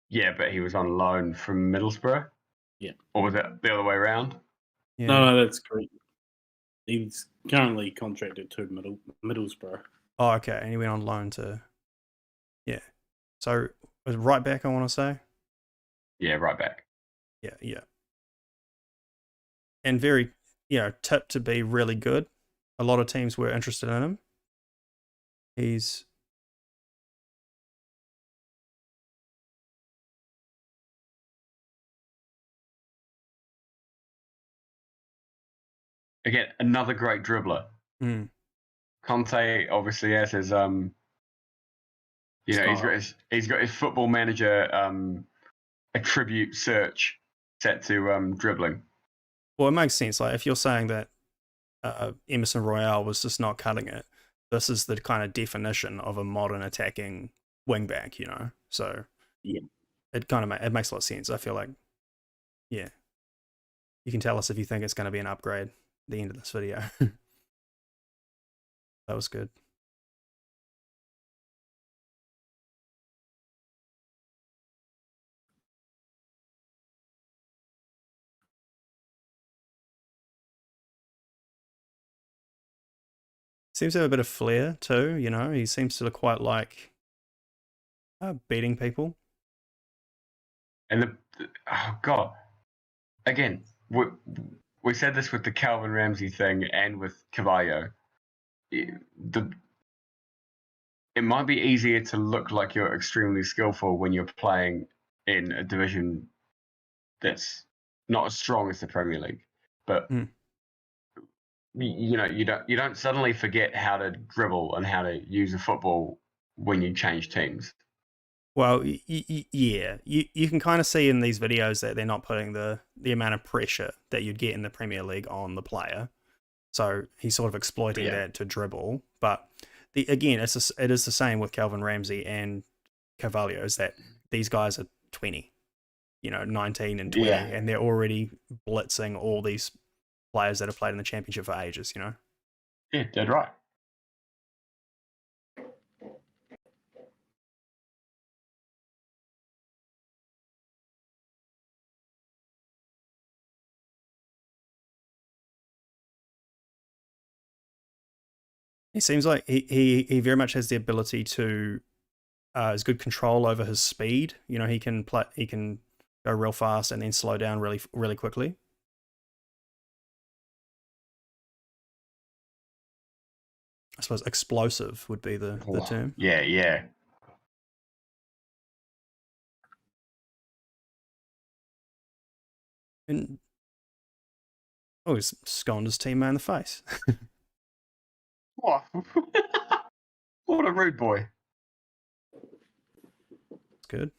Yeah, but he was on loan from Middlesbrough. Yeah. Or was it the other way around? Yeah. No, that's correct. He's currently contracted to Middlesbrough. Oh, okay. And he went on loan to... Yeah. So, was right back, I want to say? Yeah, right back. Yeah. And very, tipped to be really good. A lot of teams were interested in him. He's... Again, another great dribbler. Mm. Conte obviously has his he's got his football manager attribute search set to dribbling. Well, it makes sense. Like if you're saying that Emerson Royale was just not cutting it, this is the kind of definition of a modern attacking wingback, So yeah, it it makes a lot of sense. I feel like, yeah, you can tell us if you think it's going to be an upgrade at the end of this video. That was good. Seems to have a bit of flair too, He seems to quite like beating people. And oh god, again, we said this with the Calvin Ramsey thing and with Cavallo. It might be easier to look like you're extremely skillful when you're playing in a division that's not as strong as the Premier League, but you don't suddenly forget how to dribble and how to use a football when you change teams. Well, yeah, you can kind of see in these videos that they're not putting the amount of pressure that you'd get in the Premier League on the player. So he's sort of exploiting that to dribble. But again, it is the same with Calvin Ramsey and Carvalho, is that these guys are 20, 19 and 20, and they're already blitzing all these players that have played in the championship for ages, Yeah, dead right. He seems like he very much has the ability to has good control over his speed. He can go real fast and then slow down really really quickly. I suppose explosive would be the term. Yeah. And he's sconed his teammate in the face. What? What a rude boy. It's good.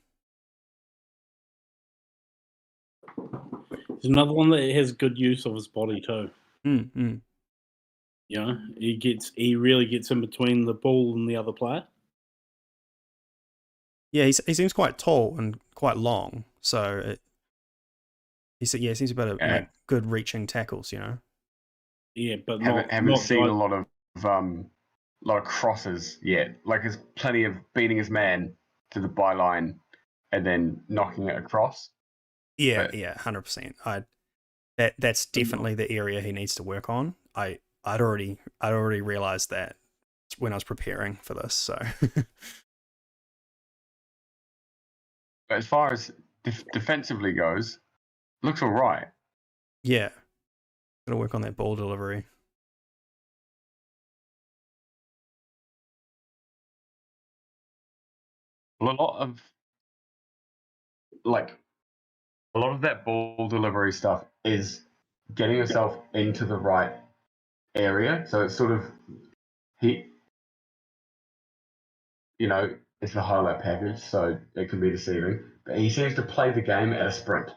There's another one that has good use of his body too. Mm-hmm. He really gets in between the ball and the other player. Yeah, he seems quite tall and quite long, so he seems to be able to make good reaching tackles. Yeah, but haven't seen a lot of crosses yet. Like there's plenty of beating his man to the byline and then knocking it across. Yeah, 100%. That's definitely the area he needs to work on. I'd already realized that when I was preparing for this. So, but as far as defensively goes, looks all right. Yeah, gotta work on that ball delivery. A lot of that ball delivery stuff is getting yourself into the right area. So it's sort of it's a highlight package, so it can be deceiving. But he seems to play the game at a sprint.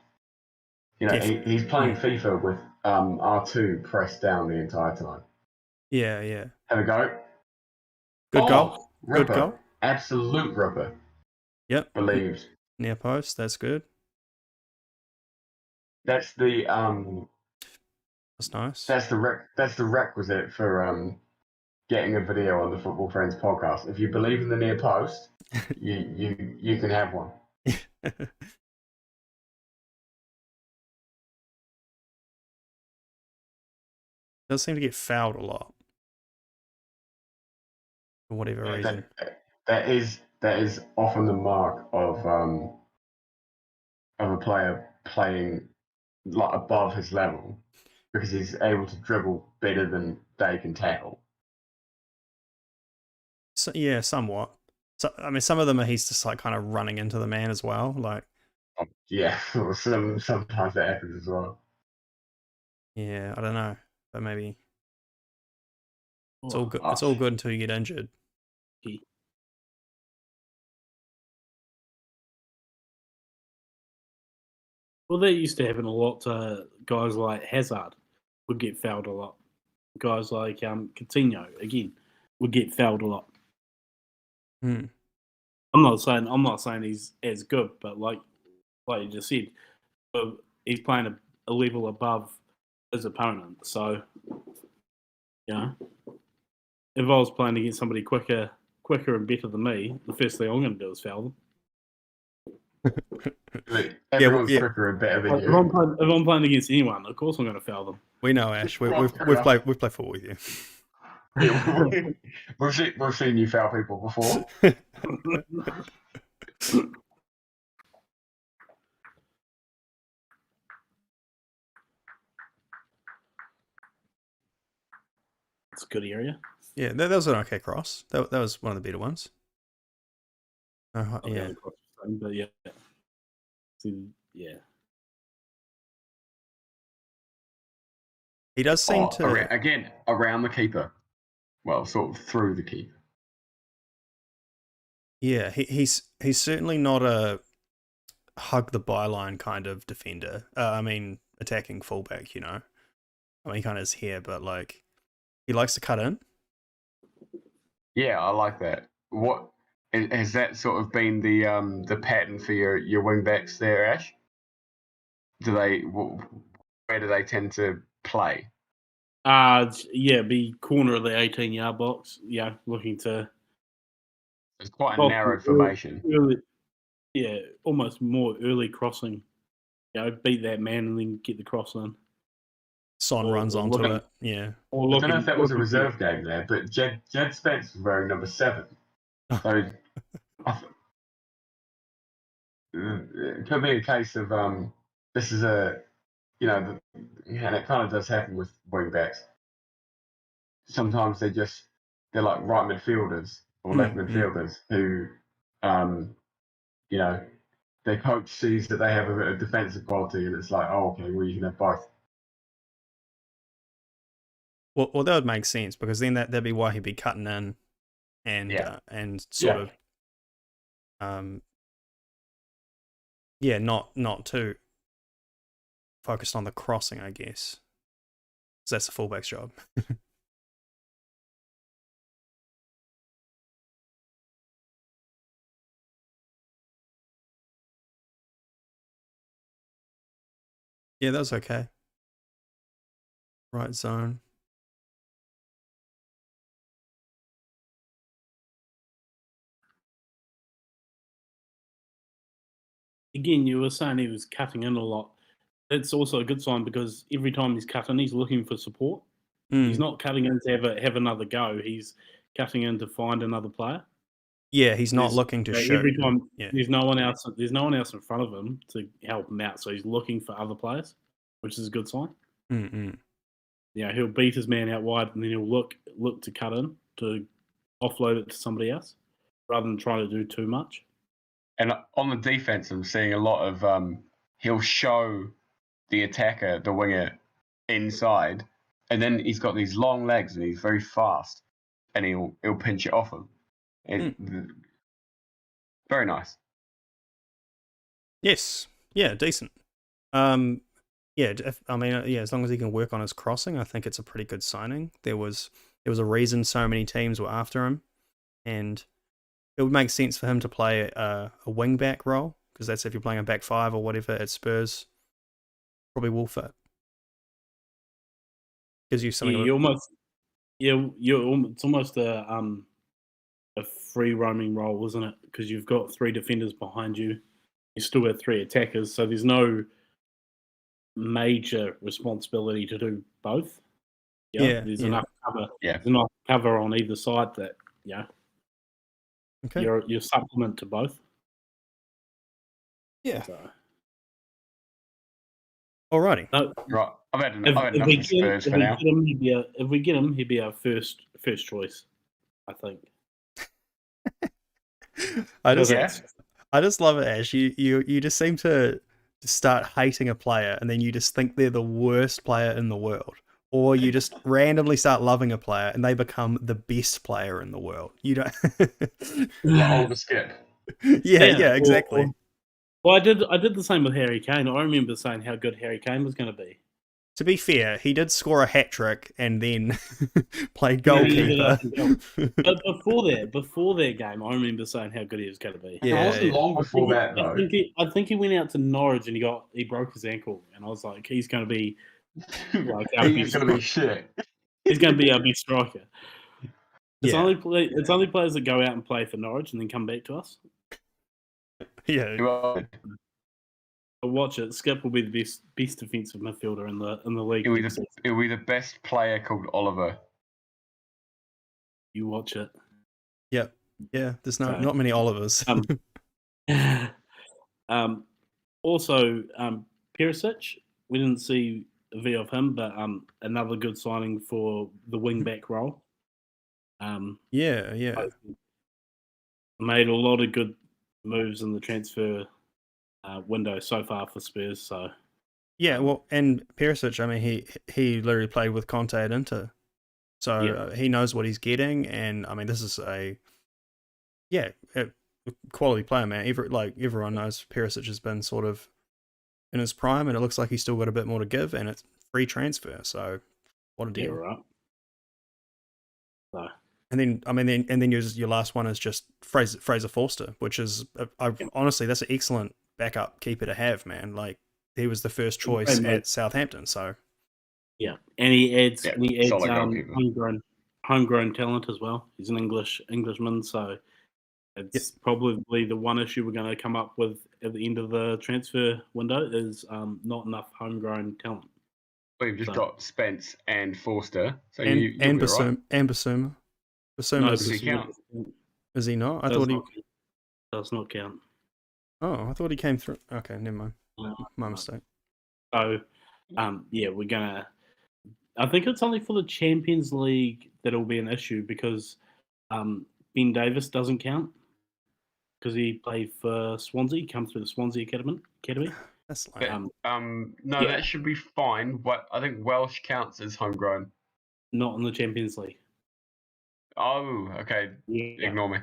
He's playing FIFA with R2 pressed down the entire time. Yeah. Have a go. Good goal. Ripper. Good goal. Absolute ripper. Yep. Believes. Near post. That's good. That's the That's nice. That's the requisite for getting a video on the Football Friends podcast. If you believe in the near post, you can have one. Does seem to get fouled a lot for whatever reason. That is often the mark of a player playing like above his level, because he's able to dribble better than they can tackle. So, yeah, somewhat. So, I mean, some of them he's just like kind of running into the man as well. Like, yeah, sometimes that happens as well. Yeah, I don't know, but maybe it's all good. It's all good until you get injured. Well, that used to happen a lot to guys like Hazard would get fouled a lot. Guys like Coutinho, again, would get fouled a lot. I'm not saying he's as good, but like you just said, he's playing a level above his opponent. So, if I was playing against somebody quicker and better than me, the first thing I'm going to do is foul them. Everyone's quicker and better than you. If I'm playing against anyone, of course I'm going to foul them. We know, Ash. We've played football with you. Yeah, we've seen you foul people before. It's a good area. Yeah, that was an okay cross. That was one of the better ones. Yeah. But yeah. Yeah. He does seem to around the keeper. Well, sort of through the keeper. Yeah, he's certainly not a hug the byline kind of defender. I mean, attacking fullback, you know. I mean, he kind of is here, but like, he likes to cut in. Yeah, I like that. What has that sort of been the pattern for your wing backs there, Ash? Where do they tend to play? Be corner of the 18-yard box. Yeah, looking to. It's quite a narrow formation. Almost more early crossing. Beat that man and then get the cross in. Son runs onto it. Yeah. I don't know if that was a reserve game there, but Jed Spence was wearing number 7. So it could be a case of this is and it kind of does happen with wing backs. Sometimes they're like right midfielders or left midfielders who, their coach sees that they have a bit of defensive quality, and it's like, oh, okay, well, you can have both. Well, that would make sense, because then that'd be why he'd be cutting in and sort of not too focused on the crossing, I guess. So that's the fullback's job. Yeah, that was okay. Right zone. Again, you were saying he was cutting in a lot. It's also a good sign, because every time he's cutting, he's looking for support. He's not cutting in to have another go. He's cutting in to find another player. Yeah, he's not looking to shoot. Every time, there's no one else. There's no one else in front of him to help him out. So he's looking for other players, which is a good sign. He'll beat his man out wide, and then he'll look to cut in to offload it to somebody else, rather than trying to do too much. And on the defense, I'm seeing a lot of he'll show the attacker, the winger, inside, and then he's got these long legs and he's very fast, and he'll pinch it off him. Very nice. Yes. Yeah, decent. As long as he can work on his crossing, I think it's a pretty good signing. There was a reason so many teams were after him, and it would make sense for him to play a wing back role, because that's if you're playing a back 5 or whatever at Spurs, probably will fit. Gives you something. It's almost a free roaming role, isn't it? Because you've got 3 defenders behind you. You still have 3 attackers, so there's no major responsibility to do both. There's enough cover. There's enough cover on either side that okay. You're supplement to both. Yeah. So. Alrighty. Right. I've had enough of Spurs for now. If we get him, he'd be our first choice, I think. I just love it, Ash. You just seem to start hating a player, and then you just think they're the worst player in the world, or you just randomly start loving a player and they become the best player in the world. You don't. Like Oliver Skip. Yeah, exactly. Well, I did the same with Harry Kane. I remember saying how good Harry Kane was going to be. To be fair, he did score a hat-trick and then played goalkeeper. But before that game, I remember saying how good he was going to be. Yeah, it wasn't long before that, though. I think he went out to Norwich and he broke his ankle, and I was like, he's going to be like he's going to be shit. He's going to be our best striker. It's only players that go out and play for Norwich and then come back to us. Yeah. Watch it. Skip will be the best defensive midfielder in the league. He'll be the best player called Oliver. You watch it. Yep. Yeah. There's not many Olivers. Also, Perisic. We didn't see view of him, but another good signing for the wing back role. Yeah. Made a lot of good moves in the transfer window so far for Spurs. So Yeah, well, and Perisic, I mean, he literally played with Conte at Inter, so he knows what he's getting. And I mean, this is a quality player, man. Everyone knows Perisic has been sort of in his prime, and it looks like he's still got a bit more to give, and it's free transfer. So what a deal! yeah, right. So. And then I mean, then your last one is just Fraser Forster, which is honestly that's an excellent backup keeper to have, man. Like he was the first choice at Southampton, so yeah, and he adds solid goalkeeper. homegrown talent as well. He's an Englishman, so it's probably the one issue we're going to come up with at the end of the transfer window is not enough homegrown talent. We've just got Spence and Forster, so and Basuma. And Basuma. No, does he count? Is he not? I thought he does not count. Oh, I thought he came through. Okay, never mind. My mistake. So, we're gonna. I think it's only for the Champions League that it'll be an issue because Ben Davis doesn't count because he played for Swansea. He comes through the Swansea Academy. That's like that should be fine. What I think Welsh counts as homegrown. Not in the Champions League. Oh, okay. Yeah. Ignore me.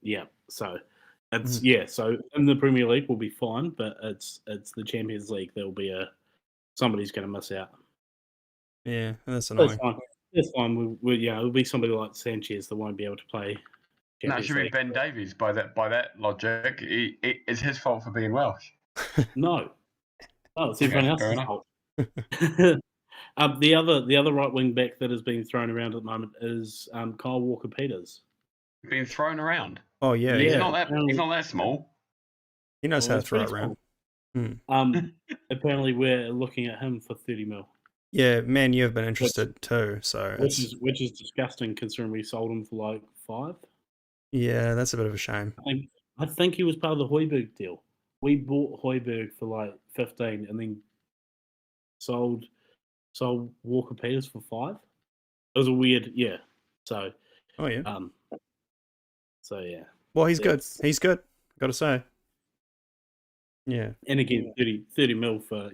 Yeah. So it's So in the Premier League we'll be fine, but it's the Champions League there'll be somebody's going to miss out. Yeah, that's annoying. That's fine. It'll be somebody like Sanchez that won't be able to play. No, it should be Ben Davies. By that logic, it's his fault for being Welsh. No, it's everyone else's fault. The other right wing back that is being thrown around at the moment is Kyle Walker-Peters. Being thrown around. Oh yeah, he's not that small. He knows how to throw it around. Apparently, we're looking at him for 30 mil. Yeah, man, you've been interested too. So which is disgusting considering we sold him for like 5. Yeah, that's a bit of a shame. I think he was part of the Højbjerg deal. We bought Højbjerg for like 15 and then sold Walker-Peters for 5. It was a weird, So. Oh yeah. So yeah. Well, he's good. He's good. Got to say. Yeah. And again, 30 mil for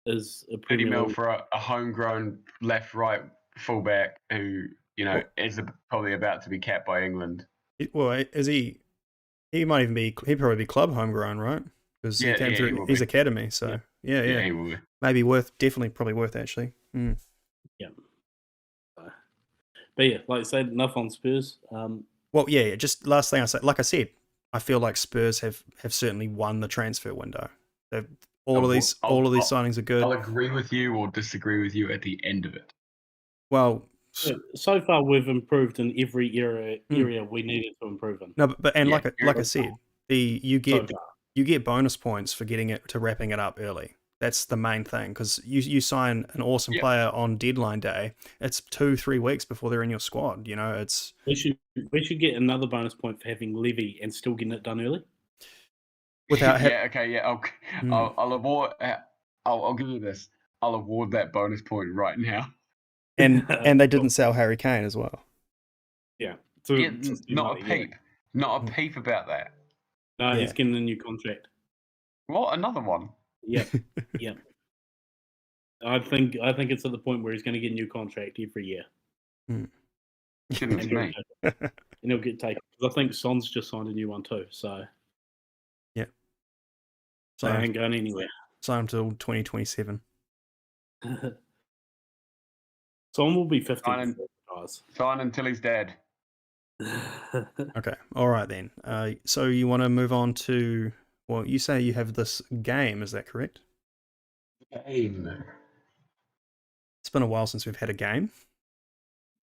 is a 30 mil for a homegrown left-right fullback who is probably about to be capped by England. Well, is he? He might even be. He'd probably be club homegrown, right? Because he came through his academy. So yeah, he will be. Maybe probably worth actually. Yeah. But yeah, like I said, enough on Spurs. Well, yeah. Just last thing I said. Like I said, I feel like Spurs have certainly won the transfer window. All of these signings are good. I'll agree with you or disagree with you at the end of it. Well, so far we've improved in every area we needed to improve in. No, but like I said, you get bonus points for getting it to wrapping it up early. That's the main thing because you sign an awesome player on deadline day. It's 2-3 weeks before they're in your squad. It's we should get another bonus point for having Levy and still getting it done early. Without I'll award. I'll give you this. I'll award that bonus point right now. And they didn't sell Harry Kane as well. Yeah, not a peep. Not a peep about that. No, he's getting a new contract. What? Another one? Yep. Yep. I think it's at the point where he's going to get a new contract every year. And he'll get taken. Because I think Son's just signed a new one too. So. Yeah. So I ain't going anywhere. Sign until 2027. Son will be 50. Sign until he's dead. Okay. All right then. So you want to move on to? Well, you say you have this game. Is that correct? Game. It's been a while since we've had a game.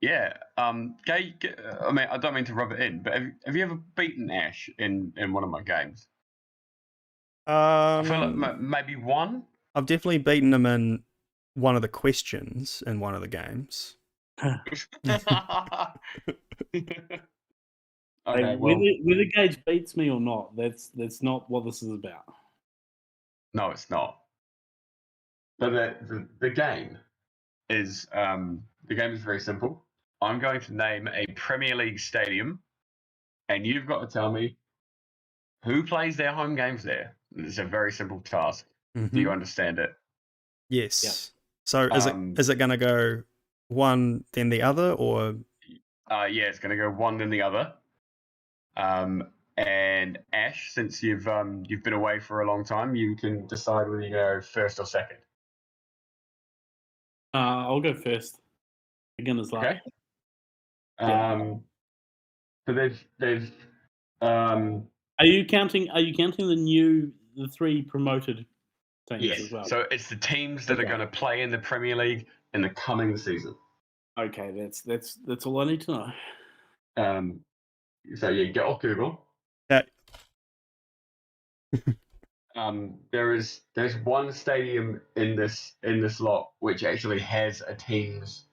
Yeah. I mean, I don't mean to rub it in, but have you ever beaten Ash in one of my games? I feel like maybe one. I've definitely beaten him in one of the questions in one of the games. Okay, whether Gage beats me or not, that's not what this is about. No, it's not. But the game is very simple. I'm going to name a Premier League stadium, and you've got to tell me who plays their home games there. It's a very simple task. Do you understand it? Yes. Yep. So is it going to go one then the other, or? Yeah, it's going to go one then the other. And Ash, since you've been away for a long time, you can decide whether you go first or second. I'll go first. Beginner's luck. Okay. Yeah. So there's Are you counting the 3 promoted teams yes. as well? So it's the teams that are going to play in the Premier League in the coming season. Okay, that's all I need to know. So yeah, get off Google. Yeah. There's one stadium in this lot which actually has a team's.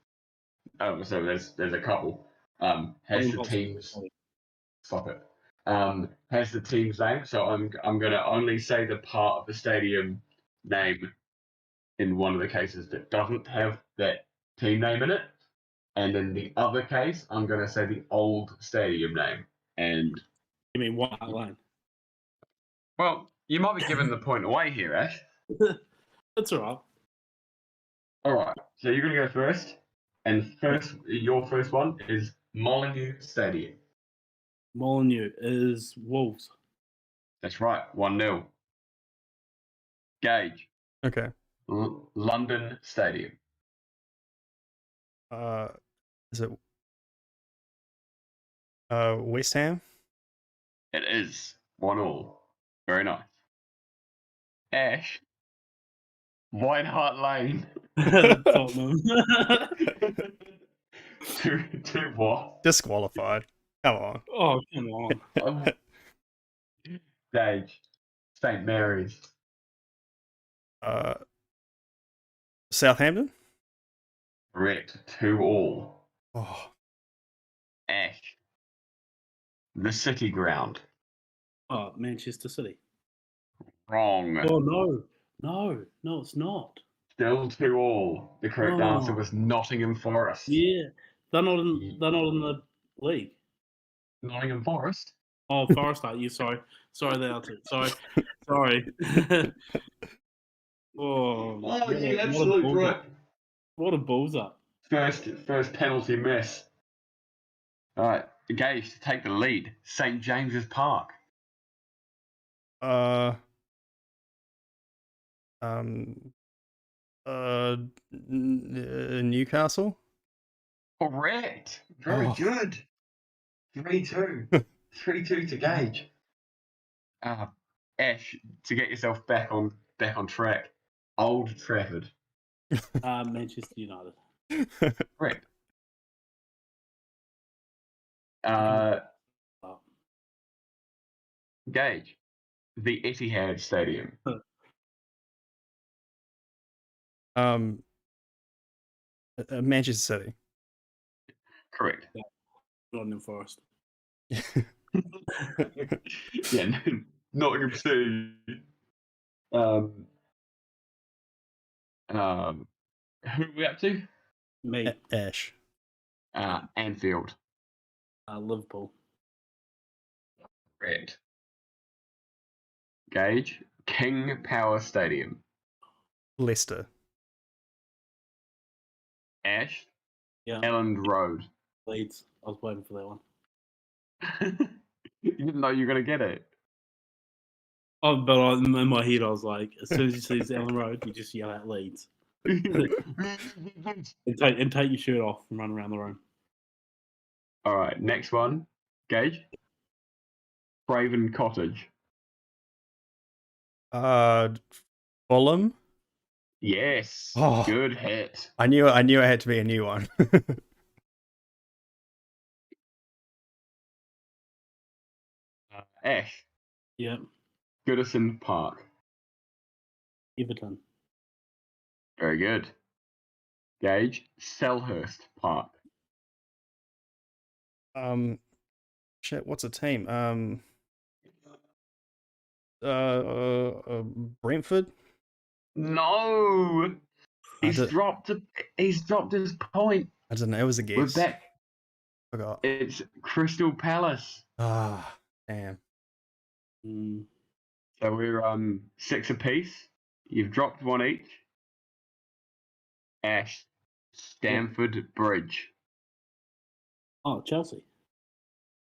Oh, so there's a couple. Has the team's. Stop it. Has the team's name. So I'm gonna only say the part of the stadium name in one of the cases that doesn't have that team name in it, and in the other case, I'm gonna say the old stadium name. And You mean White Hart Lane? well, you might be giving the point away here, Ash. That's all right. All right, so you're gonna go first, and your first one is Molineux Stadium. Molineux is Wolves. That's right, 1-0. Gage. Okay. London Stadium. Is it West Ham? It is 1-1. Very nice. Ash. White Hart Lane. Tottenham. two what? Disqualified. Come on. Oh, come on. Gage. St. Mary's. Southampton? Correct. 2-2. Oh. Ash. The City Ground. Oh, Manchester City. Wrong. Oh no, it's not. Still 2-2. The correct answer was Nottingham Forest. Yeah, they're not in the league. Nottingham Forest. Oh, Forest are you? Sorry, they are too. Sorry. Oh, you absolute right. What a balls up. First penalty miss. All right, Gage to take the lead. St. James's Park. Newcastle? Correct. Very good. 3-2. 3-2 to Gage. Ash, to get yourself back on track. Old Trafford. Manchester United. Correct. Gage, the Etihad Stadium. Manchester City. Correct. Yeah. Nottingham Forest. Yeah, Nottingham City. Who are we up to? Me. Ash. Anfield. Liverpool. Correct. Gage, King Power Stadium. Leicester. Ash. Yeah. Elland Road. Leeds. I was waiting for that one. You didn't know you were going to get it. Oh, but in my head, I was like, as soon as you see Elland Road, you just yell out Leeds. and take your shirt off and run around the room. All right, next one. Gage. Craven Cottage. Fulham. Yes. Oh, good hit. I knew it had to be a new one. Ash. Yeah. Goodison Park. Everton. Very good. Gage. Selhurst Park. Shit, what's a team? Brentford. No, he's did- dropped. He's dropped his point. I don't know. It was a We're guess. back. Forgot. It's Crystal Palace. Ah, damn. Mm. So we're 6 apiece. You've dropped one each. Ash, Stamford Bridge. Oh, Chelsea.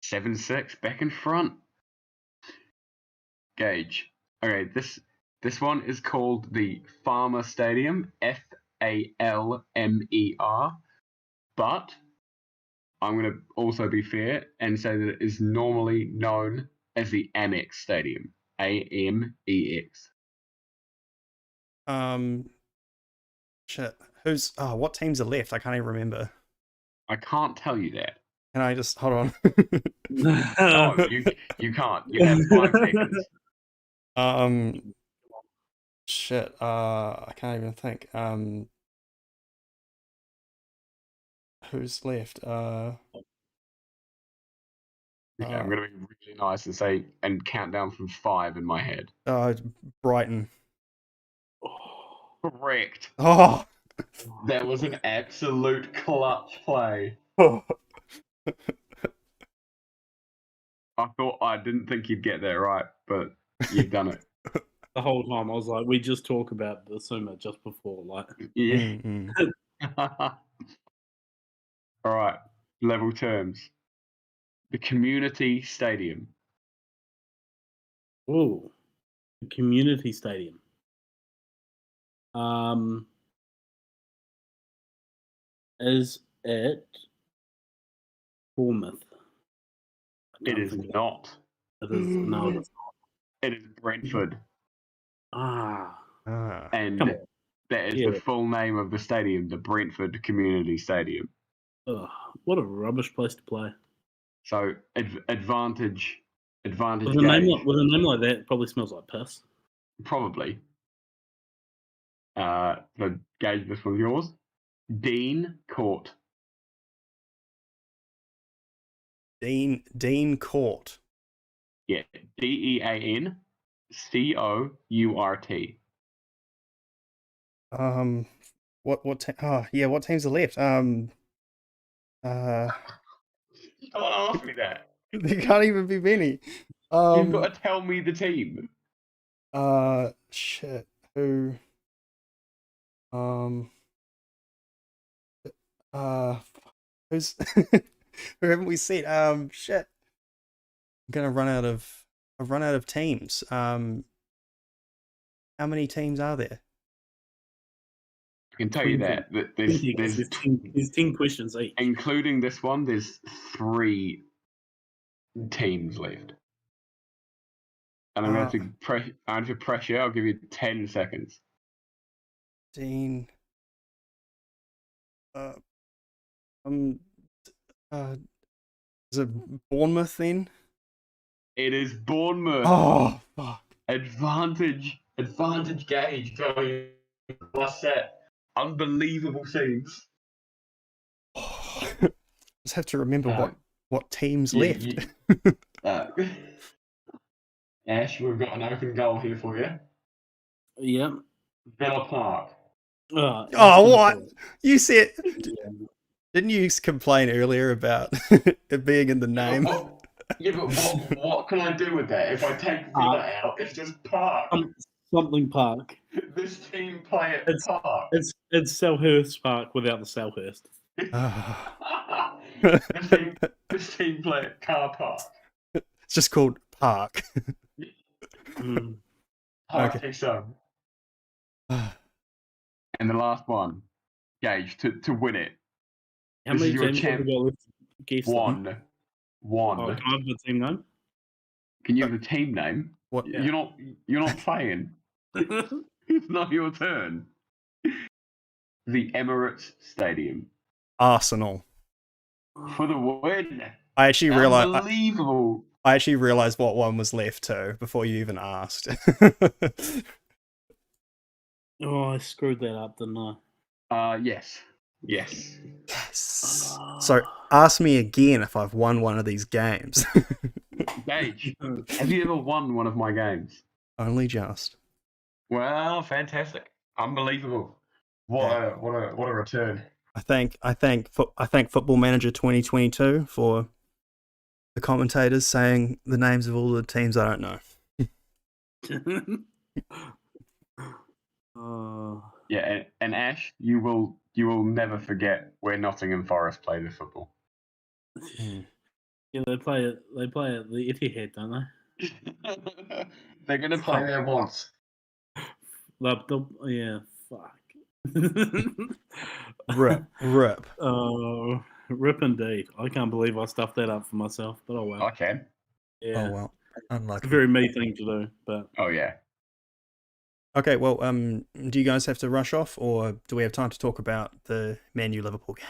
7-6, back in front. Gage. Okay, this one is called the Farmer Stadium, Falmer. But I'm going to also be fair and say that it is normally known as the Amex Stadium, Amex. Shit. What teams are left? I can't even remember. I can't tell you that. Can I just hold on? No, you can't. You have 5 seconds. Shit. I can't even think. Who's left? Okay, I'm going to be really nice and say and count down from 5 in my head. Brighton. Correct. Oh. That was an absolute clutch play. I didn't think you'd get that right, but you've done it. The whole time I was like, we just talk about the Sumo just before, like. Yeah. Mm-hmm. All right. Level terms. The community stadium. Oh, community stadium. Is it Bournemouth? It is not. It is no. It's It is Brentford. not. And Come on. that is the full name of the stadium, the Brentford Community Stadium. Ugh, what a rubbish place to play. So advantage. With a name like that, it probably smells like piss. Probably. So Gage, this one's yours. Dean Court. Dean Court. Yeah, DeanCourt. What teams are left? You can't ask me that. There can't even be many. You've got to tell me the team. Shit. Who? Who's? Who haven't we seen? Shit. I've run out of teams. How many teams are there? I can tell you that there's 10 questions each. Including this one, there's 3 teams left. And I'm going to pressure. I'll give you 10 seconds. Dean. Is it Bournemouth then? It is Bournemouth. Oh, fuck. Advantage Gage. Plus set. Unbelievable scenes. Just have to remember what teams left. Ash, we've got an open goal here for you. Yeah. Villa Park. What? You said... Didn't you complain earlier about it being in the name? But what can I do with that? If I take Villa out, it's just Park. Something Park. This team play at Park. It's Selhurst Park without the Selhurst. this team play at Car Park. It's just called Park. Park takes on. And the last one, Gage, to win it. How many teams have we got left? One. Oh, can I have the team name? Can you have the team name? What? Yeah. You're not playing. It's not your turn. The Emirates Stadium. Arsenal. For the win. I actually realized. Unbelievable. I actually realized what one was left too before you even asked. Oh, I screwed that up, didn't I? Yes. Yes. So ask me again if I've won one of these games. Gage, have you ever won one of my games? Only just. Well, fantastic. Unbelievable. What a return. I thank Football Manager 2022 for the commentators saying the names of all the teams I don't know. Yeah, and Ash, you will never forget where Nottingham Forest play the football. Yeah, they play at the Etihad, don't they? They're going to play there once. Yeah, fuck. Rip. Oh, rip indeed. I can't believe I stuffed that up for myself, but oh well. I can. Yeah. Oh well, unlucky. Very me thing to do, but Oh yeah. Okay, well, do you guys have to rush off, or do we have time to talk about the Man U Liverpool game?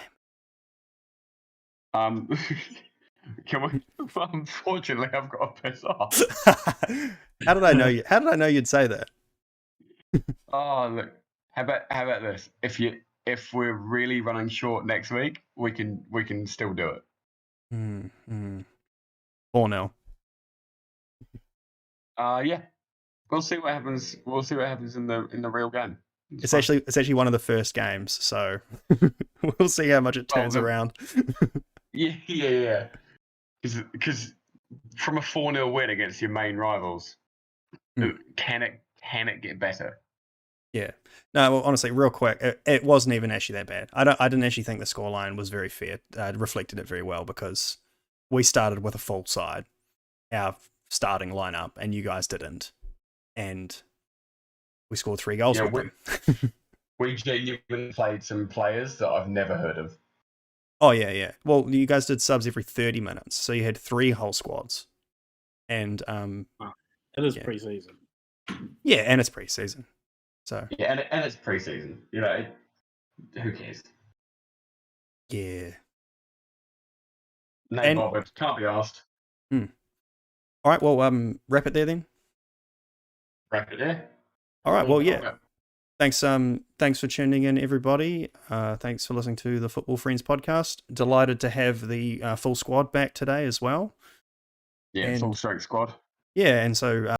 Can we? Unfortunately, I've got to piss off. How did I know you? How did I know you'd say that? Oh look, how about this? If we're really running short next week, we can still do it. 4-0. Yeah. We'll see what happens. We'll see what happens in the real game. It's actually one of the first games, so we'll see how much it turns around. Yeah. Because from a 4-0 win against your main rivals, can it get better? Yeah. No, well, honestly, real quick, it wasn't even actually that bad. I didn't actually think the scoreline was very fair. It reflected it very well because we started with a full side, our starting lineup, and you guys didn't. And we scored 3 goals with them. We genuinely played some players that I've never heard of. Oh, yeah. Well, you guys did subs every 30 minutes, so you had 3 whole squads. And it is pre-season. Yeah, and it's pre-season. So yeah, and it's pre-season. You know, who cares? Yeah. No bothered. Can't be asked. All right, well, wrap it there then. Wrap it there. All right, well, yeah. Thanks for tuning in, everybody. Thanks for listening to the Football Friends podcast. Delighted to have the full squad back today as well. Yeah, full strength squad. Yeah, and so